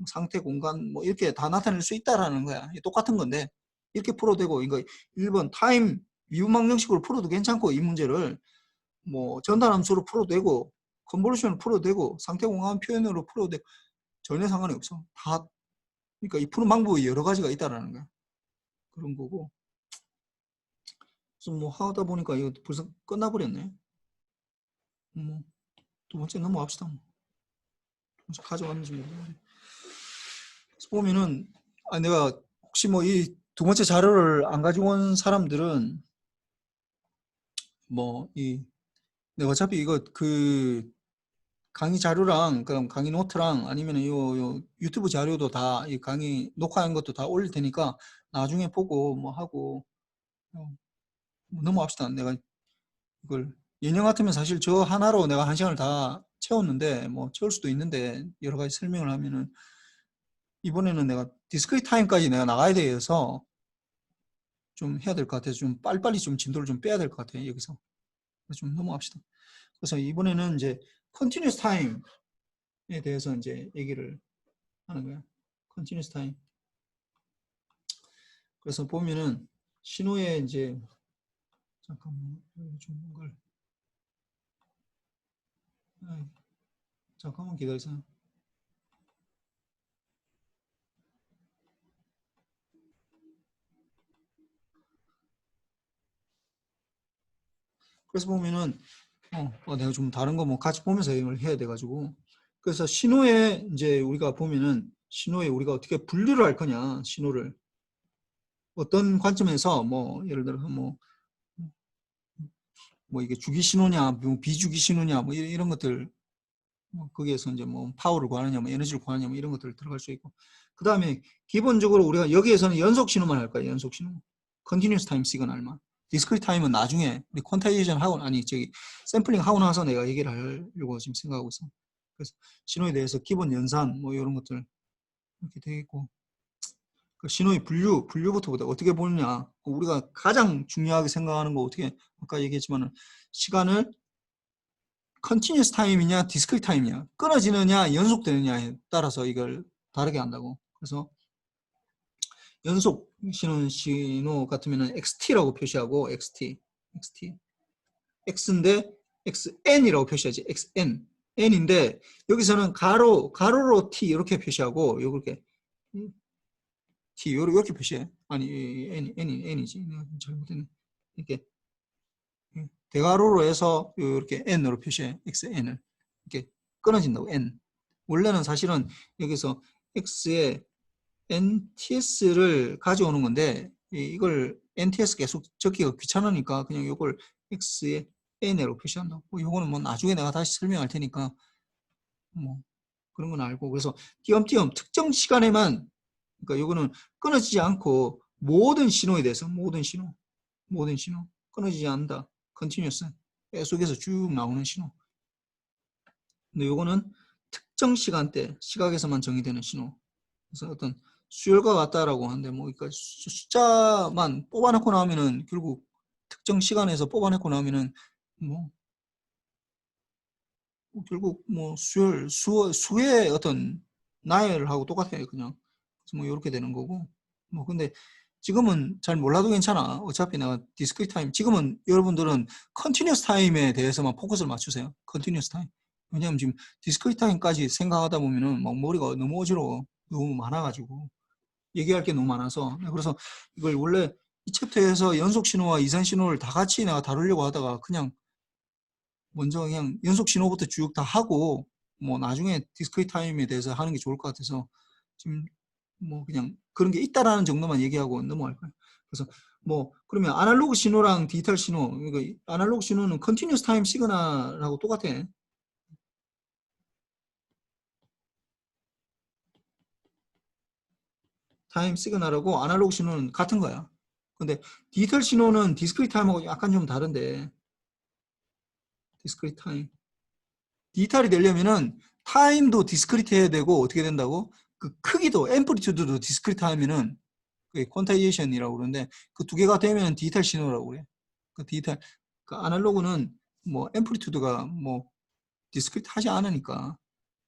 상태 공간 뭐 이렇게 다 나타낼 수 있다라는 거야. 똑같은 건데 이렇게 풀어도 되고 이거 1번 타임 미분방 형식으로 풀어도 괜찮고 이 문제를 뭐 전달 함수로 풀어도 되고 컨볼루션으로 풀어도 되고 상태 공간 표현으로 풀어도 되고 전혀 상관이 없어. 다 그러니까 이 푸는 방법이 여러 가지가 있다라는 거야. 그런 거고. 그래서 뭐 하다 보니까 이거 벌써 끝나버렸네. 뭐 두 번째 넘어갑시다. 뭐. 두 번째 가져왔는지 모르겠는데. 그래서 보면은 내가 혹시 뭐 이 두 번째 자료를 안 가지고 온 사람들은 뭐 내가 어차피 이거 그 강의 자료랑 그럼 강의 노트랑 아니면 요 유튜브 자료도 다 이 강의 녹화한 것도 다 올릴 테니까 나중에 보고 뭐 하고 뭐 넘어갑시다. 내가 이걸 예년 같으면 사실 저 하나로 내가 한 시간을 다 채웠는데 뭐 채울 수도 있는데 여러 가지 설명을 하면은 이번에는 내가 디스크리트 타임까지 내가 나가야 돼서 좀 해야 될 것 같아서 좀 빨리빨리 좀 진도를 좀 빼야 될 것 같아요. 여기서 좀 넘어갑시다. 그래서 이번에는 이제 컨티뉴스 타임에 대해서 이제 얘기를 하는 거야. 컨티뉴스 타임. 그래서 보면은 신호에 이제 잠깐만 좀 뭔가를 잠깐만 기다리세요. 그래서 보면은 내가 좀 다른 거 뭐 같이 보면서 이걸 해야 돼가지고 그래서 신호에 이제 우리가 보면은 신호에 우리가 어떻게 분류를 할 거냐 신호를 어떤 관점에서 뭐 예를 들어서 뭐 이게 주기 신호냐 뭐 비주기 신호냐 뭐 이런 것들 뭐 거기에서 이제 뭐 파워를 구하느냐 뭐 에너지를 구하느냐 뭐 이런 것들 들어갈 수 있고 그 다음에 기본적으로 우리가 여기에서는 연속 신호만 할 거예요. 연속 신호 컨티뉴스 타임 시그널만 디스크리트 타임은 나중에 우리 퀀타이제이션 하고 아니 저기 샘플링 하고 나서 내가 얘기를 하려고 지금 생각하고 있어. 그래서 신호에 대해서 기본 연산 뭐 이런 것들 이렇게 되어 있고 그 신호의 분류부터 보다 어떻게 보느냐 우리가 가장 중요하게 생각하는 거 어떻게 아까 얘기했지만은 시간을 컨티뉴스 타임이냐 디스크리트 타임이냐 끊어지느냐 연속되느냐에 따라서 이걸 다르게 한다고. 그래서 연속 신호 같으면 XT라고 표시하고 XT X인데 XN이라고 표시하지. XN N인데 여기서는 가로로 T 이렇게 표시하고 이렇게 T 이렇게 표시해. 아니 N이지. 내가 잘못했네. 이렇게 대괄호로 해서 이렇게 N으로 표시해. XN을 이렇게 끊어진다고 N. 원래는 사실은 여기서 X에 NTS를 가져오는 건데 이걸 NTS 계속 적기가 귀찮으니까 그냥 이걸 X에 AN으로 표시한다고. 뭐 요거는 뭐 나중에 내가 다시 설명할 테니까 뭐 그런 건 알고. 그래서 띄엄띄엄 특정 시간에만, 그러니까 요거는 끊어지지 않고 모든 신호에 대해서 모든 신호 끊어지지 않는다. 컨티뉴어스 계속해서 쭉 나오는 신호. 근데 요거는 특정 시간대 시각에서만 정의되는 신호. 그래서 어떤 수열과 같다라고 하는데 뭐 그러니까 숫자만 뽑아놓고 나오면은 결국 특정 시간에서 뽑아내고 나오면은 뭐 결국 뭐 수의 어떤 나열하고 똑같아요 그냥. 그래서 뭐 이렇게 되는 거고. 뭐 근데 지금은 잘 몰라도 괜찮아. 어차피 내가 디스크리트 타임, 지금은 여러분들은 컨티뉴어스 타임에 대해서만 포커스를 맞추세요. 컨티뉴어스 타임. 왜냐면 지금 디스크리트 타임까지 생각하다 보면은 막 머리가 너무 어지러워. 너무 많아가지고 얘기할 게 너무 많아서. 그래서 이걸 원래 이 챕터에서 연속 신호와 이산 신호를 다 같이 내가 다루려고 하다가 그냥 먼저 그냥 연속 신호부터 쭉 다 하고 뭐 나중에 디스크리트 타임에 대해서 하는 게 좋을 것 같아서 지금 뭐 그냥 그런 게 있다라는 정도만 얘기하고 넘어갈 거예요. 그래서 뭐 그러면 아날로그 신호랑 디지털 신호, 이거 아날로그 신호는 컨티뉴스 타임 시그널하고 똑같아. 타임 시그널하고 아날로그 신호는 같은 거야. 근데 디지털 신호는 디스크리트 타임하고 약간 좀 다른데, 디스크리트 타임. 디지털이 되려면은 타임도 디스크리트 해야 되고 어떻게 된다고? 그 크기도 앰플리튜드도 디스크리트 하면은 그게 퀀타이제이션이라고 그러는데 그 두 개가 되면 디지털 신호라고 그래. 그 디지털 그 아날로그는 뭐 앰플리튜드가 뭐 디스크리트 하지 않으니까.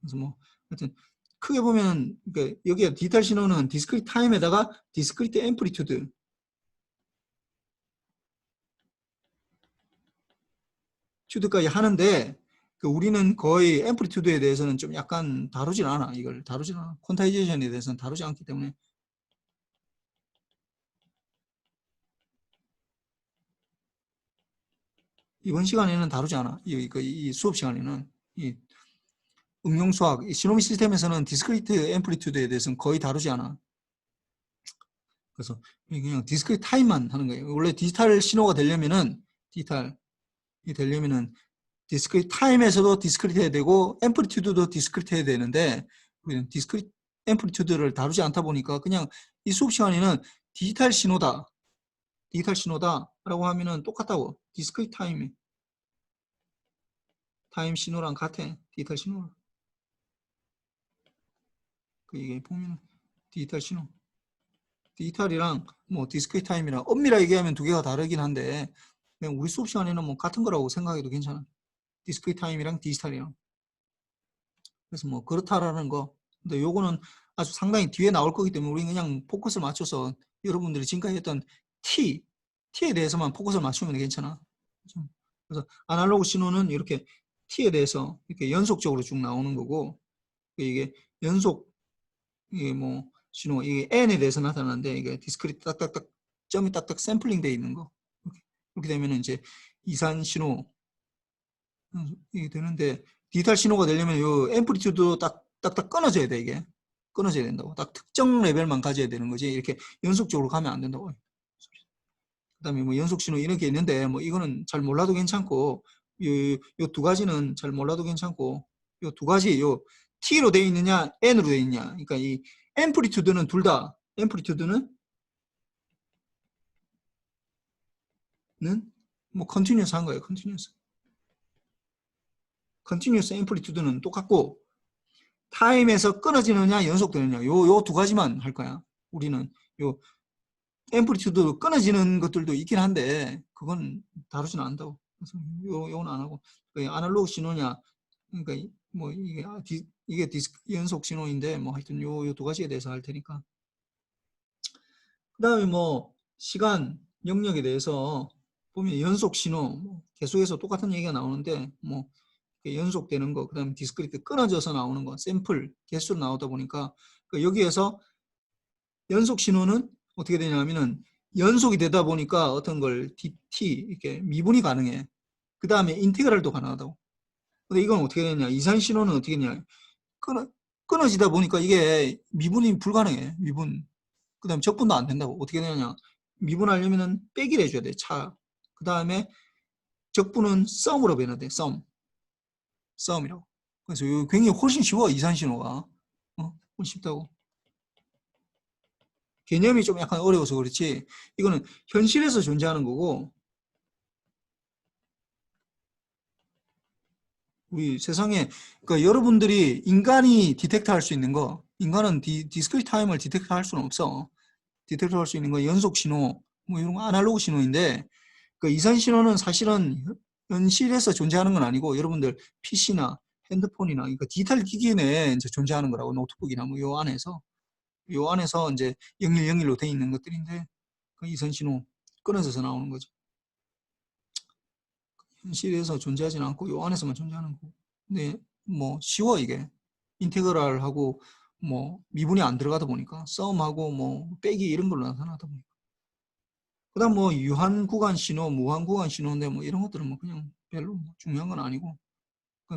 그래서 뭐 하여튼 크게 보면 그러니까 여기에 디지털 신호는 디스크리트 타임에다가 디스크리트 앰플리튜드 튜드까지 하는데 그 우리는 거의 앰플리튜드에 대해서는 좀 약간 다루질 않아. 이걸 다루질 않아. 퀀타이제이션에 대해서는 다루지 않기 때문에 이번 시간에는 다루지 않아. 이 수업 시간에는 이 응용 수학, 시노미 시스템에서는 디스크리트 앰플리튜드에 대해서는 거의 다루지 않아. 그래서 그냥 디스크리트 타임만 하는 거예요. 원래 디지털 신호가 되려면은 디지털이 되려면은 디스크리트 타임에서도 디스크리트 해야 되고 앰플리튜드도 디스크리트 해야 되는데 우리는 디스크리트 앰플리튜드를 다루지 않다 보니까 그냥 이 수업 시간에는 디지털 신호다. 디지털 신호다라고 하면은 똑같다고. 디스크리트 타임 신호랑 같아. 디지털 신호. 그 이게 보면 디지털 신호. 디지털이랑 뭐 디스크리트 타임이랑 엄밀하게 얘기하면 두 개가 다르긴 한데 그냥 우리 수업 시간에는 뭐 같은 거라고 생각해도 괜찮아. 디스크리트 타임이랑 디지털이랑. 그래서 뭐 그렇다라는 거. 근데 요거는 아주 상당히 뒤에 나올 거기 때문에 우리는 그냥 포커스를 맞춰서 여러분들이 지금까지 했던 T에 대해서만 포커스를 맞추면 괜찮아. 그래서 아날로그 신호는 이렇게 T에 대해서 이렇게 연속적으로 쭉 나오는 거고 이게 연속 이게 뭐 신호 이게 n에 대해서 나타나는데 이게 디스크리트 딱딱딱 점이 딱딱 샘플링 돼 있는 거 이렇게 되면 이제 이산 신호 이게 되는데 디지털 신호가 되려면 요 앰플리튜드도 딱딱 끊어져야 돼. 이게 끊어져야 된다고. 딱 특정 레벨만 가져야 되는 거지 이렇게 연속적으로 가면 안 된다고. 그다음에 뭐 연속 신호 이런 게 있는데 뭐 이거는 잘 몰라도 괜찮고 요 두 가지는 잘 몰라도 괜찮고 요 두 가지 요 T로 돼 있느냐 N으로 돼 있냐. 그러니까 이 앰플리튜드는 둘 다 앰플리튜드는 뭐 컨티뉴어스 한 거예요. 컨티뉴어스 앰플리튜드는 똑같고 타임에서 끊어지느냐 연속되느냐 요 두 가지만 할 거야. 우리는 요 앰플리튜드 끊어지는 것들도 있긴 한데 그건 다루지는 않는다고. 그래서 요건 안 하고 아날로그 신호냐 그러니까 뭐 이게 디스크 연속 신호인데 뭐 하여튼 요 두 가지에 대해서 할 테니까. 그다음에 뭐 시간 영역에 대해서 보면 연속 신호 계속해서 똑같은 얘기가 나오는데 뭐 연속되는 거 그다음에 디스크리트 끊어져서 나오는 거 샘플 개수로 나오다 보니까 여기에서 연속 신호는 어떻게 되냐면은 연속이 되다 보니까 어떤 걸 dt 이렇게 미분이 가능해. 그 다음에 인테그랄도 가능하다고. 근데 이건 어떻게 되냐? 이산 신호는 어떻게 되냐? 끊어지다 보니까 이게 미분이 불가능해. 미분. 그 다음에 적분도 안 된다고. 어떻게 되냐? 미분하려면은 빼기를 해줘야 돼. 차. 그 다음에 적분은 sum으로 변화돼. sum이라고. 그래서 요 굉장히 훨씬 쉬워. 이산신호가. 훨씬 쉽다고. 개념이 좀 약간 어려워서 그렇지. 이거는 현실에서 존재하는 거고, 우리 세상에, 그러니까 여러분들이 인간이 디텍트 할 수 있는 거, 인간은 디스크리트 타임을 디텍트 할 수는 없어. 디텍트 할 수 있는 건 연속 신호, 뭐 이런 거 아날로그 신호인데, 그 이산 신호는 사실은 현실에서 존재하는 건 아니고, 여러분들 PC나 핸드폰이나, 그러니까 디지털 기기 내에 이제 존재하는 거라고, 노트북이나 뭐 요 안에서 이제 0101로 돼 있는 것들인데, 그 이산 신호 끊어져서 나오는 거죠. 현실에서 존재하지는 않고 요 안에서만 존재하는 거고. 근데 뭐 쉬워 이게. 인테그랄하고 뭐 미분이 안 들어가다 보니까 썸하고 뭐 빼기 이런 걸로 나타나다 보니까. 그다음 뭐 유한 구간 신호, 무한 구간 신호인데 뭐 이런 것들은 뭐 그냥 별로 뭐 중요한 건 아니고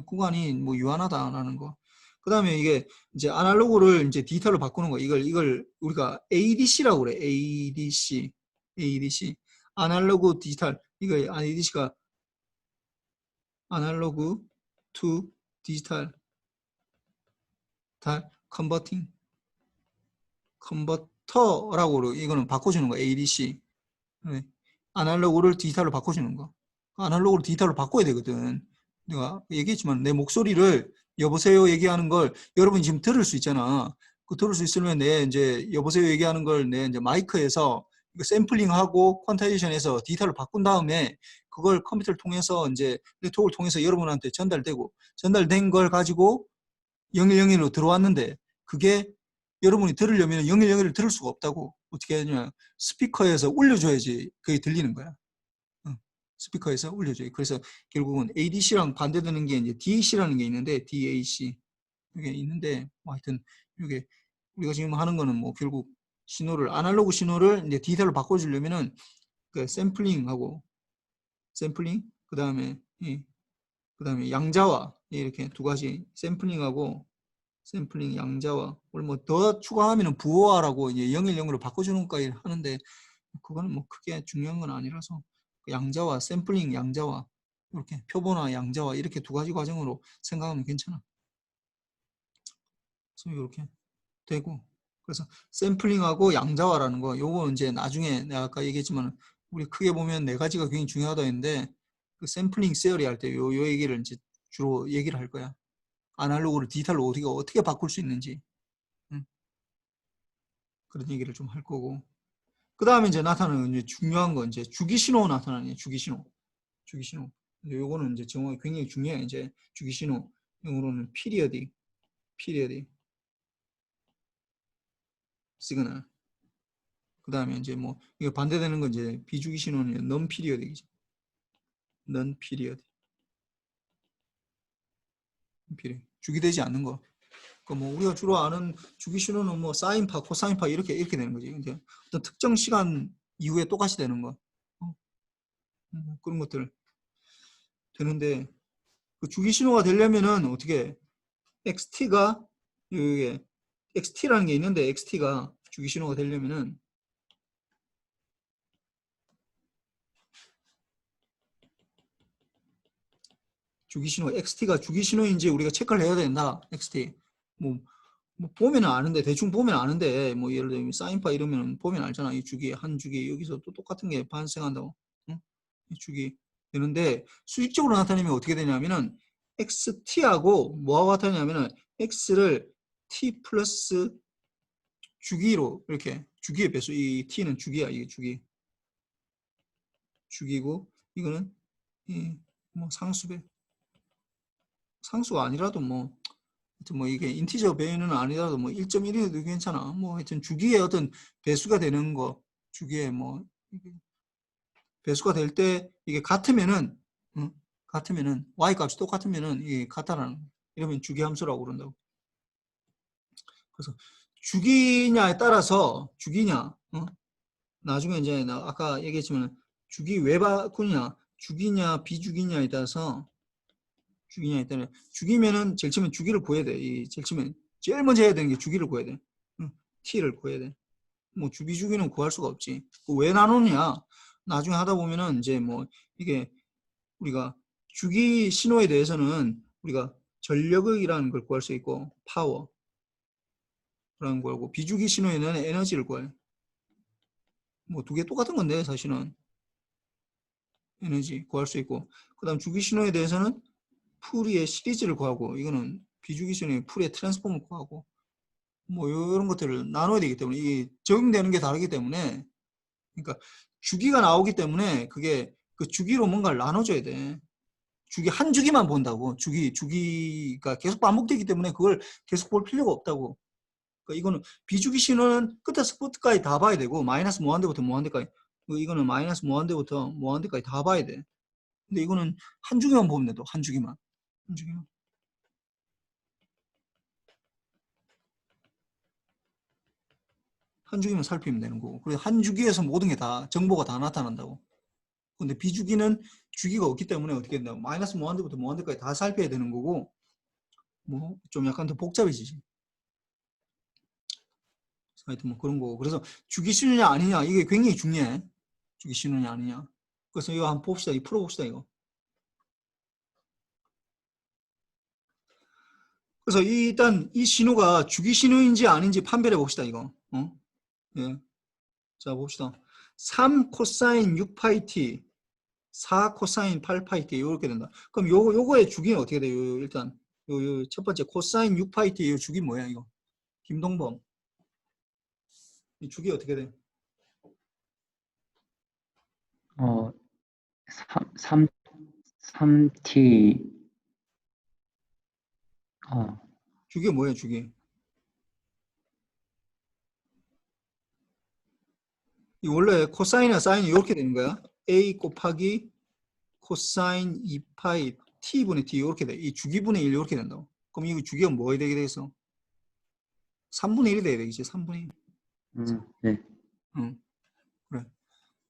구간이 뭐 유한하다라는 거. 그다음에 이게 이제 아날로그를 이제 디지털로 바꾸는 거. 이걸 우리가 ADC라고 그래. ADC. 아날로그 디지털. 이거 ADC가 아날로그 투 디지털 컨버터라고 이거는 바꿔주는 거. ADC. 네. 아날로그를 디지털로 바꿔주는 거. 아날로그를 디지털로 바꿔야 되거든. 내가 얘기했지만 내 목소리를 여보세요 얘기하는 걸 여러분이 지금 들을 수 있잖아. 그 들을 수 있으면 내 이제 여보세요 얘기하는 걸 내 이제 마이크에서 샘플링하고 퀀타이제이션해서 디지털로 바꾼 다음에 그걸 컴퓨터를 통해서 이제 네트워크를 통해서 여러분한테 전달된 걸 가지고 0101로 들어왔는데 그게 여러분이 들으려면 0101을 들을 수가 없다고. 어떻게 하냐. 스피커에서 올려줘야지 그게 들리는 거야. 스피커에서 올려줘요. 그래서 결국은 ADC랑 반대되는 게 이제 DAC라는 게 있는데, DAC. 이게 있는데, 뭐 하여튼, 이게 우리가 지금 하는 거는 뭐 결국 신호를, 아날로그 신호를 이제 디지털로 바꿔주려면은 그 샘플링, 그 다음에, 양자화. 이렇게 두 가지 샘플링 양자화. 뭐 더 추가하면은 부호화라고 이제 010으로 바꿔주는 것까지 하는데, 그거는 뭐 크게 중요한 건 아니라서 양자와 샘플링 양자와 이렇게 표본화 양자와 이렇게 두 가지 과정으로 생각하면 괜찮아. 그래서 이렇게 되고 그래서 샘플링하고 양자화라는 거 요거 이제 나중에 내가 아까 얘기했지만 우리 크게 보면 네 가지가 굉장히 중요하다 했는데 그 샘플링 세어리 할 때 요 얘기를 이제 주로 얘기를 할 거야. 아날로그를 디지털로 우리가 어떻게 바꿀 수 있는지 그런 얘기를 좀 할 거고 그 다음에 이제 나타나는 이제 중요한 건 이제 주기신호 나타나는 주기신호. 요거는 이제 정말 굉장히 중요해. 이제 주기신호 영어로는 periodic 시그널. 그 다음에 이제 뭐 이거 반대되는 건 이제 비주기신호는 non-periodic이죠. non-periodic. 주기되지 않는 거. 그러니까 뭐 우리가 주로 아는 주기신호는 뭐 사인파, 코사인파 이렇게 되는 거지. 이제 어떤 특정 시간 이후에 똑같이 되는 거. 그런 것들 되는데 그 주기신호가 되려면은 어떻게 XT가 이게 XT라는 게 있는데 XT가 주기신호가 되려면은 주기신호 XT가 주기신호인지 우리가 체크를 해야 된다. XT 뭐 보면 아는데 대충 보면 아는데 뭐 예를 들면 사인파 이러면 보면 알잖아. 이 주기 한 주기 여기서 또 똑같은 게 발생한다고. 응? 이 주기 되는데 수직적으로 나타내면 어떻게 되냐면은 XT하고 뭐하고 같냐면은 X를 T 플러스 주기로 이렇게 주기의 배수 이 T는 주기야. 이게 주기고 이거는 뭐 상수가 아니라도 뭐 이게 인티저 배는 아니라도 뭐 1.1이라도 괜찮아. 뭐 하여튼 주기의 어떤 배수가 되는 거, 주기의 뭐 배수가 될 때 이게 같으면은 y 값이 똑같으면은 이게 같다라는 거. 이러면 주기 함수라고 그런다고. 그래서 주기냐에 따라서 나중에 이제 나 아까 얘기했지만 주기 왜 바꾸냐, 주기냐 비주기냐에 따라서 주기면은 제일 처음에 주기를 구해야 돼. 제일 먼저 해야 되는 게 주기를 구해야 돼. t를 구해야 돼. 뭐 주기는 구할 수가 없지. 왜 나누냐? 나중에 하다 보면은 이제 뭐 이게 우리가 주기 신호에 대해서는 우리가 전력이라는 걸 구할 수 있고 파워라는 거고 비주기 신호에는 에너지를 구해요. 뭐 두 개 똑같은 건데 사실은 에너지 구할 수 있고 그 다음 주기 신호에 대해서는 풀이의 시리즈를 구하고 이거는 비주기 신호의 풀이의 트랜스폼을 구하고 뭐 이런 것들을 나눠야 되기 때문에 이게 적용되는 게 다르기 때문에 그러니까 주기가 나오기 때문에 그게 그 주기로 뭔가를 나눠줘야 돼. 주기 한 주기만 본다고 주기가 계속 반복되기 때문에 그걸 계속 볼 필요가 없다고. 그러니까 이거는 비주기 신호는 끝에서 끝까지 다 봐야 되고 마이너스 무한대부터 무한대까지 이거는 마이너스 무한대부터 무한대까지 다 봐야 돼. 근데 이거는 한 주기만 보면 돼도 한 주기만. 한 주기만. 한 주기만 살피면 되는 거고. 그래서 한 주기에서 모든 게 다 정보가 다 나타난다고. 근데 비주기는 주기가 없기 때문에 어떻게 된다? 마이너스 무한대부터 무한대까지 다 살펴야 되는 거고, 뭐 좀 약간 더 복잡해지지. 하여튼 뭐 그런 거고. 그래서 주기 신호냐 아니냐 이게 굉장히 중요해. 주기 신호냐 아니냐. 그래서 이거 한번 봅시다. 이 풀어봅시다 이거. 그래서 일단 이 신호가 주기 신호인지 아닌지 판별해 봅시다 이거. 예. 자 봅시다. 3 코사인 6파이 t 4 코사인 8파이 t 이렇게 된다. 그럼 요거의 주기는 어떻게 돼요? 일단 요 첫 번째 코사인 6파이 t 요 주기 뭐야 이거? 김동범. 이 주기 어떻게 돼?
3t,
주기 뭐야 주기? 이 원래 코사인이나 사인이 이렇게 되는 거야. a 곱하기 코사인 2파이 t분의 t 이렇게 돼. 이 주기분의 1 이렇게 된다고. 그럼 이거 주기가 뭐 되게 돼서? 3분의 1이 돼야 되겠지. 3분의 1.
네.
응. 그래.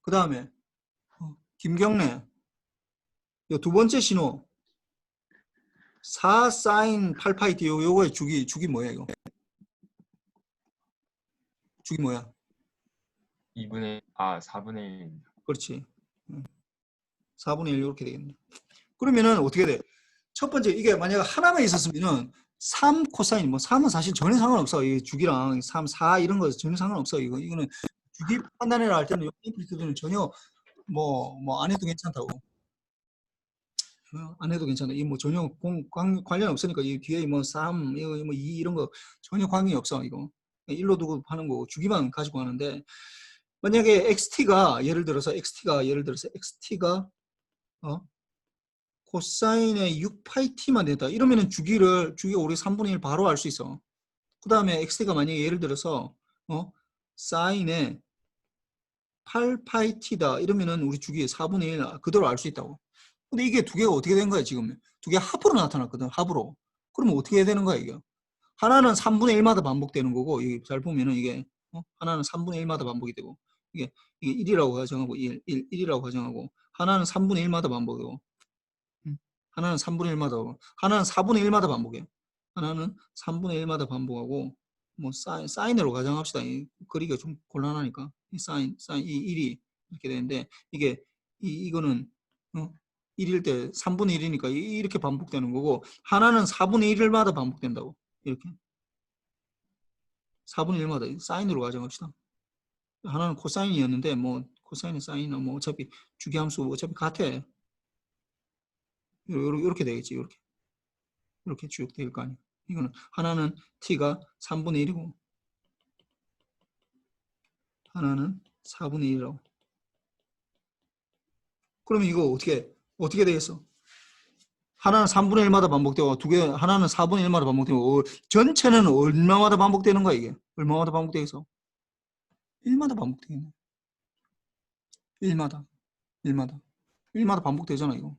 그 다음에 김경래. 요 두 번째 신호. 4 사인 8파이 t 요거의 주기 뭐야 이거? 주기 뭐야?
4분의 1.
그렇지. 4분의 1 이렇게 되겠네. 그러면은 어떻게 돼? 첫 번째 이게 만약 하나만 있었으면은 3 코사인 뭐 3은 사실 전혀 상관없어. 이 주기랑 3, 4 이런 거 전혀 상관없어. 이거는 주기 판단해라 할 때는 임플리트는 전혀 뭐 안 해도 괜찮다고. 안 해도 괜찮아. 이 뭐 전혀 관련 없으니까 이 뒤에 뭐 3, 이거 뭐 2 이런 거 전혀 관계 없어. 이거 1로 두고 하는 거고 주기만 가지고 하는데 만약에 xt가 예를 들어서 xt가 코사인의 6파이 t만 된다. 이러면은 주기가 우리 3분의 1 바로 알 수 있어. 그 다음에 xt가 만약에 예를 들어서 사인의 8파이 t다. 이러면은 우리 주기 4분의 1 그대로 알 수 있다고. 근데 이게 두 개가 어떻게 된 거야 지금? 두 개 합으로 나타났거든. 합으로. 그러면 어떻게 해야 되는 거야 이게? 하나는 3분의 1마다 반복되는 거고 이게 잘 보면은 이게 하나는 3분의 1마다 반복이 되고 이게 1이라고 가정하고 1이라고 가정하고 하나는 3분의 1마다 반복이고 하나는 3분의 1마다 하나는 4분의 1마다 반복해. 하나는 3분의 1마다 반복하고 뭐 사인으로 가정합시다. 그리기가 좀 곤란하니까 이 사인 이 1이 이렇게 되는데 이게 이거는 1일 때 3분의 1이니까 이렇게 반복되는 거고 하나는 4분의 1마다 반복된다고. 이렇게 4분의 1마다 사인으로 가정합시다. 하나는 코사인이었는데 뭐 코사인은 사인은 뭐 어차피 주기함수 어차피 같아. 이렇게 되겠지. 이렇게 쭉 될 거 아니야. 이거는 하나는 t가 3분의 1이고 하나는 4분의 1이라고. 그러면 이거 어떻게 되겠어? 하나는 3분의 1마다 반복되고 하나는 4분의 1마다 반복되고 전체는 얼마마다 반복되는 거야 이게? 얼마마다 반복되겠어? 1마다 반복되겠네. 1마다 반복되잖아 이거.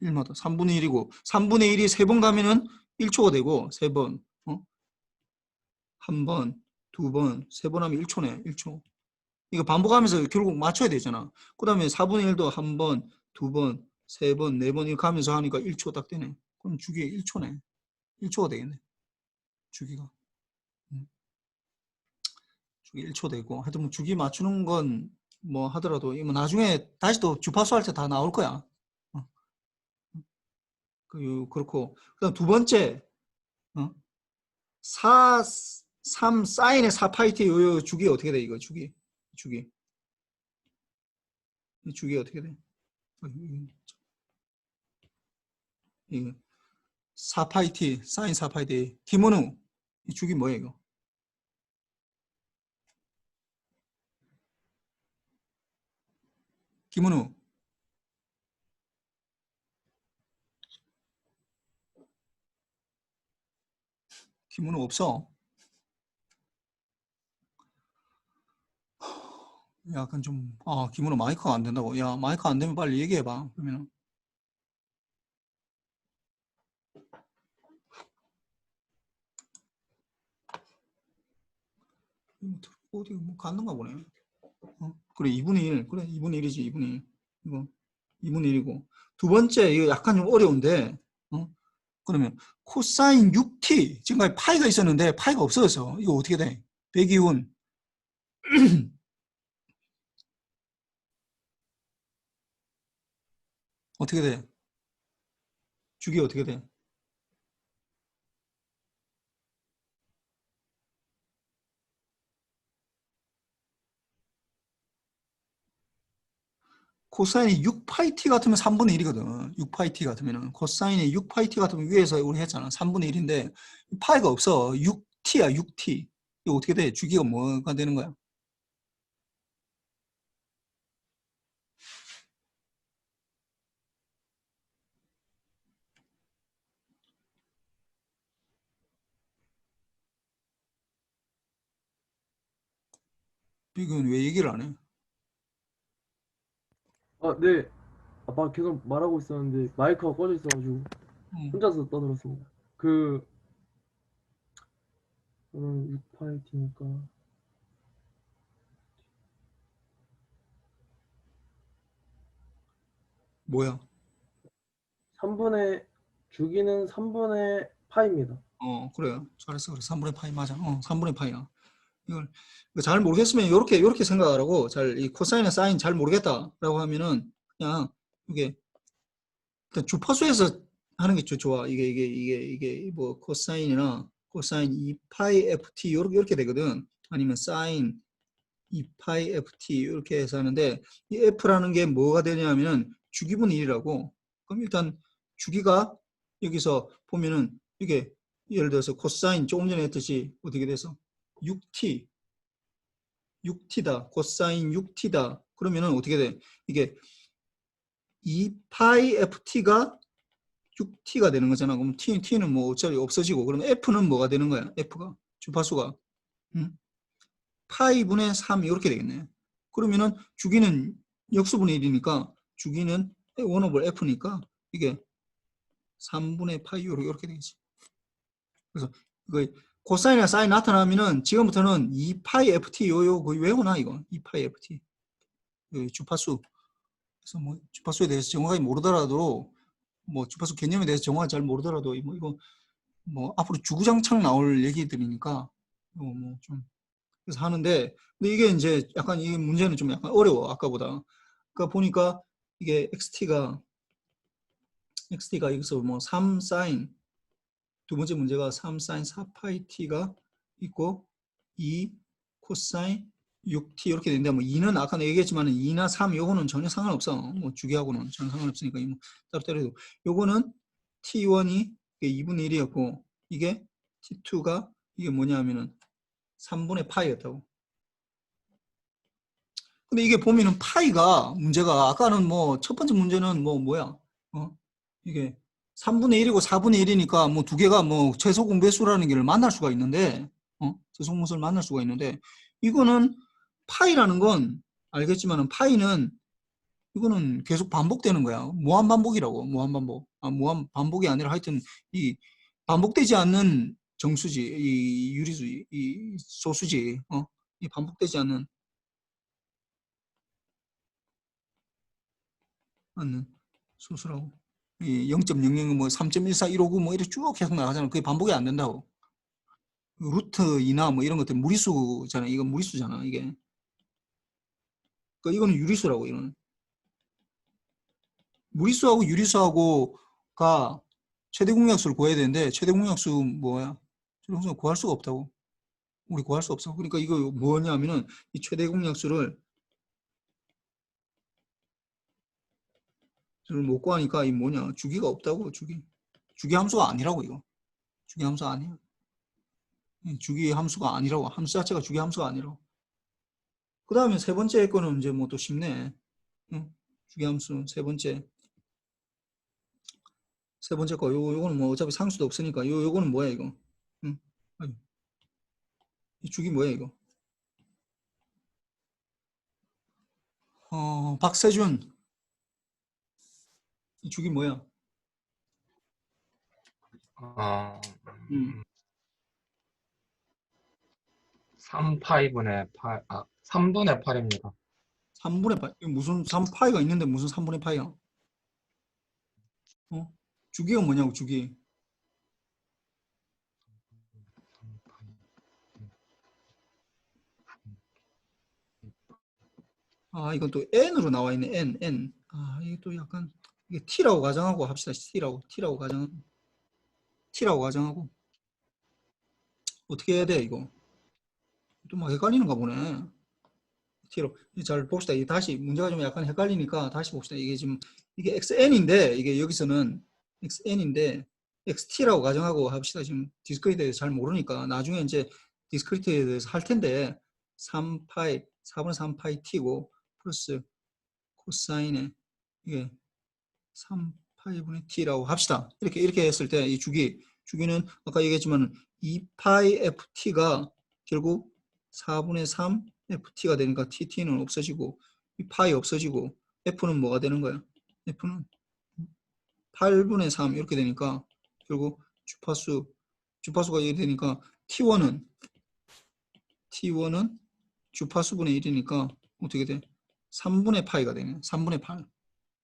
1마다 3분의 1이고 3분의 1이 3번 가면은 1초가 되고 3번 한 번, 두 번, 3번 하면 1초네. 1초. 이거 반복하면서 결국 맞춰야 되잖아. 그 다음에 4분의 1도 한 번, 두 번, 3번, 4번 이렇게 하면서 하니까 1초 딱 되네. 그럼 주기가 1초네. 1초가 되겠네. 주기가. 주기 1초 되고 하여튼 뭐 주기 맞추는 건 뭐 하더라도 이거 나중에 다시 또 주파수 할 때 다 나올 거야. 그렇고 그다음 두 번째 4, 3 사인의 4파이트 요 주기 어떻게 돼 이거 주기 이 주기 어떻게 돼? 이거 4파이트 사인 4파이트 김원우 이 주기 뭐예요 이거? 김원우 없어. 약간 좀 김원우 마이크가 안 된다고. 야 마이크 안 되면 빨리 얘기해봐. 그러면 어디 뭐 갔는가 보네. 그래 2분의 1 그래 2분의 1이지 2분의 1 이거 2분의 1이고 두 번째 이거 약간 좀 어려운데 그러면 코사인 6t 지금까지 파이가 있었는데 파이가 없어졌어. 이거 어떻게 돼? 배기운 어떻게 돼? 주기 어떻게 돼? 코사인이 6파이 t 같으면 3분의 1이거든. 6파이 t 같으면은 코사인이 6파이 t 같으면 위에서 우리 했잖아. 3분의 1인데 파이가 없어. 6t야 6t. 이거 어떻게 돼? 주기가 뭐가 되는 거야? 이건 왜 얘기를 안 해?
네. 아빠 계속 말하고 있었는데 마이크가 꺼져 있어가지고 혼자서 떠들었습니다. 저는 6파이트니까
뭐야?
3분의 주기는 3분의 파입니다.
그래. 잘했어. 그래. 3분의 파이 맞아. 3분의 파이야. 이걸 잘 모르겠으면 이렇게 생각하라고. 잘 이 코사인의 사인 잘 모르겠다라고 하면은 그냥 이게 일단 주파수에서 하는 게 좋아. 이게 뭐 코사인이나 코사인 2파이 ft 이렇게 되거든. 아니면 사인 2파이 ft 이렇게 해서 하는데 이 f라는 게 뭐가 되냐면은 주기분 1이라고. 그럼 일단 주기가 여기서 보면은 이게 예를 들어서 코사인 조금 전에 했듯이 어떻게 돼서 6t 6t다. 코사인 6t다. 그러면은 어떻게 돼? 이게 2파이 ft가 6t가 되는 거잖아. 그럼 t는 뭐 어차피 없어지고 그러면 f는 뭐가 되는 거야? f가 주파수가 파이분의 3 이렇게 되겠네. 그러면은 주기는 역수분의 1이니까 주기는 1 over f니까 이게 3분의 파이 이렇게 되겠지. 그래서 이거 코사인이나 사인 나타나면은 지금부터는 2파이 ft 요요 거의 외우나 이거 2파이 ft 주파수. 그래서 뭐 주파수에 대해서 정확하게 모르더라도 뭐 주파수 개념에 대해서 정확하게 잘 모르더라도 이거 뭐 앞으로 주구장창 나올 얘기들이니까 뭐 좀 그래서 하는데 근데 이게 이제 약간 이 문제는 좀 약간 어려워 아까보다. 그러니까 보니까 이게 xt가 여기서 뭐 3 사인 두 번째 문제가 3 사인 4파이 t가 있고 2 코사인 6t 이렇게 되는데 뭐 2는 아까 얘기했지만 2나 3 요거는 전혀 상관없어. 뭐 주기하고는 전혀 상관없으니까 뭐 따로 해도 요거는 t1이 2분의 1이었고 이게 t2가 이게 뭐냐면은 3분의 파이였다고. 근데 이게 보면은 파이가 문제가 아까는 뭐 첫 번째 문제는 뭐 뭐야? 이게 3분의 1이고 4분의 1이니까 뭐 두 개가 뭐 최소 공배수라는 게 만날 수가 있는데 최소 공배수를 만날 수가 있는데 이거는 파이라는 건 알겠지만은 파이는 이거는 계속 반복되는 거야. 무한 반복이라고. 무한 반복. 무한 반복이 아니라 하여튼 이 반복되지 않는 정수지, 이 유리수, 이 소수지. 이 반복되지 않는 소수라고. 이 0.00 뭐 3.14159 뭐 이렇게 쭉 계속 나가잖아. 그게 반복이 안 된다고. 루트 2나 뭐 이런 것들 무리수잖아. 이건 무리수잖아. 이게. 그러니까 이거는 유리수라고 이거는. 무리수하고 유리수하고가 최대 공약수를 구해야 되는데 최대 공약수 뭐야? 최대 공약수 구할 수가 없다고. 우리 구할 수 없어. 그러니까 이거 뭐냐면은 이 최대 공약수를 못 구하니까 이 뭐냐? 주기가 없다고. 주기 함수가 아니라고 이거. 주기 함수 아니야. 주기 함수가 아니라고. 함수 자체가 주기 함수가 아니라고. 그 다음에 세 번째 거는 이제 뭐 또 쉽네. 응? 주기 함수 세 번째 거 요거는 뭐 어차피 상수도 없으니까 요거는 뭐야 이거? 응? 아니, 이 주기 뭐야 이거? 박세준 이 주기 뭐야?
어,
음.
3파이분의 8, 3분의 8입니다.
3분의 8 이거 무슨 3파이가 있는데 무슨 3분의 파이야? 주기가 뭐냐고 주기. 이건 또 n으로 나와 있네. n. 이게 또 약간 이게 t라고 가정하고 합시다. t라고 가정하고 어떻게 해야 돼 이거? 또 막 헷갈리는가 보네. t로 잘 봅시다. 이게 다시 문제가 좀 약간 헷갈리니까 다시 봅시다. 이게 지금 이게 xn인데 이게 여기서는 xn인데 xt라고 가정하고 합시다. 지금 디스크리트에 대해서 잘 모르니까 나중에 이제 디스크리트에 대해서 할 텐데 3파이 4분의 3파이 t고 플러스 코사인에 이게 3파이분의 t라고 합시다. 이렇게 했을 때 이 주기는 아까 얘기했지만 2파이 ft가 결국 4분의 3 ft가 되니까 tt는 없어지고 이 파이 없어지고 f는 뭐가 되는 거야? f는 8분의 3 이렇게 되니까 결국 주파수가 이렇게 되니까 t1은 주파수분의 1이니까 어떻게 돼? 3분의 파이가 되네. 3분의 8.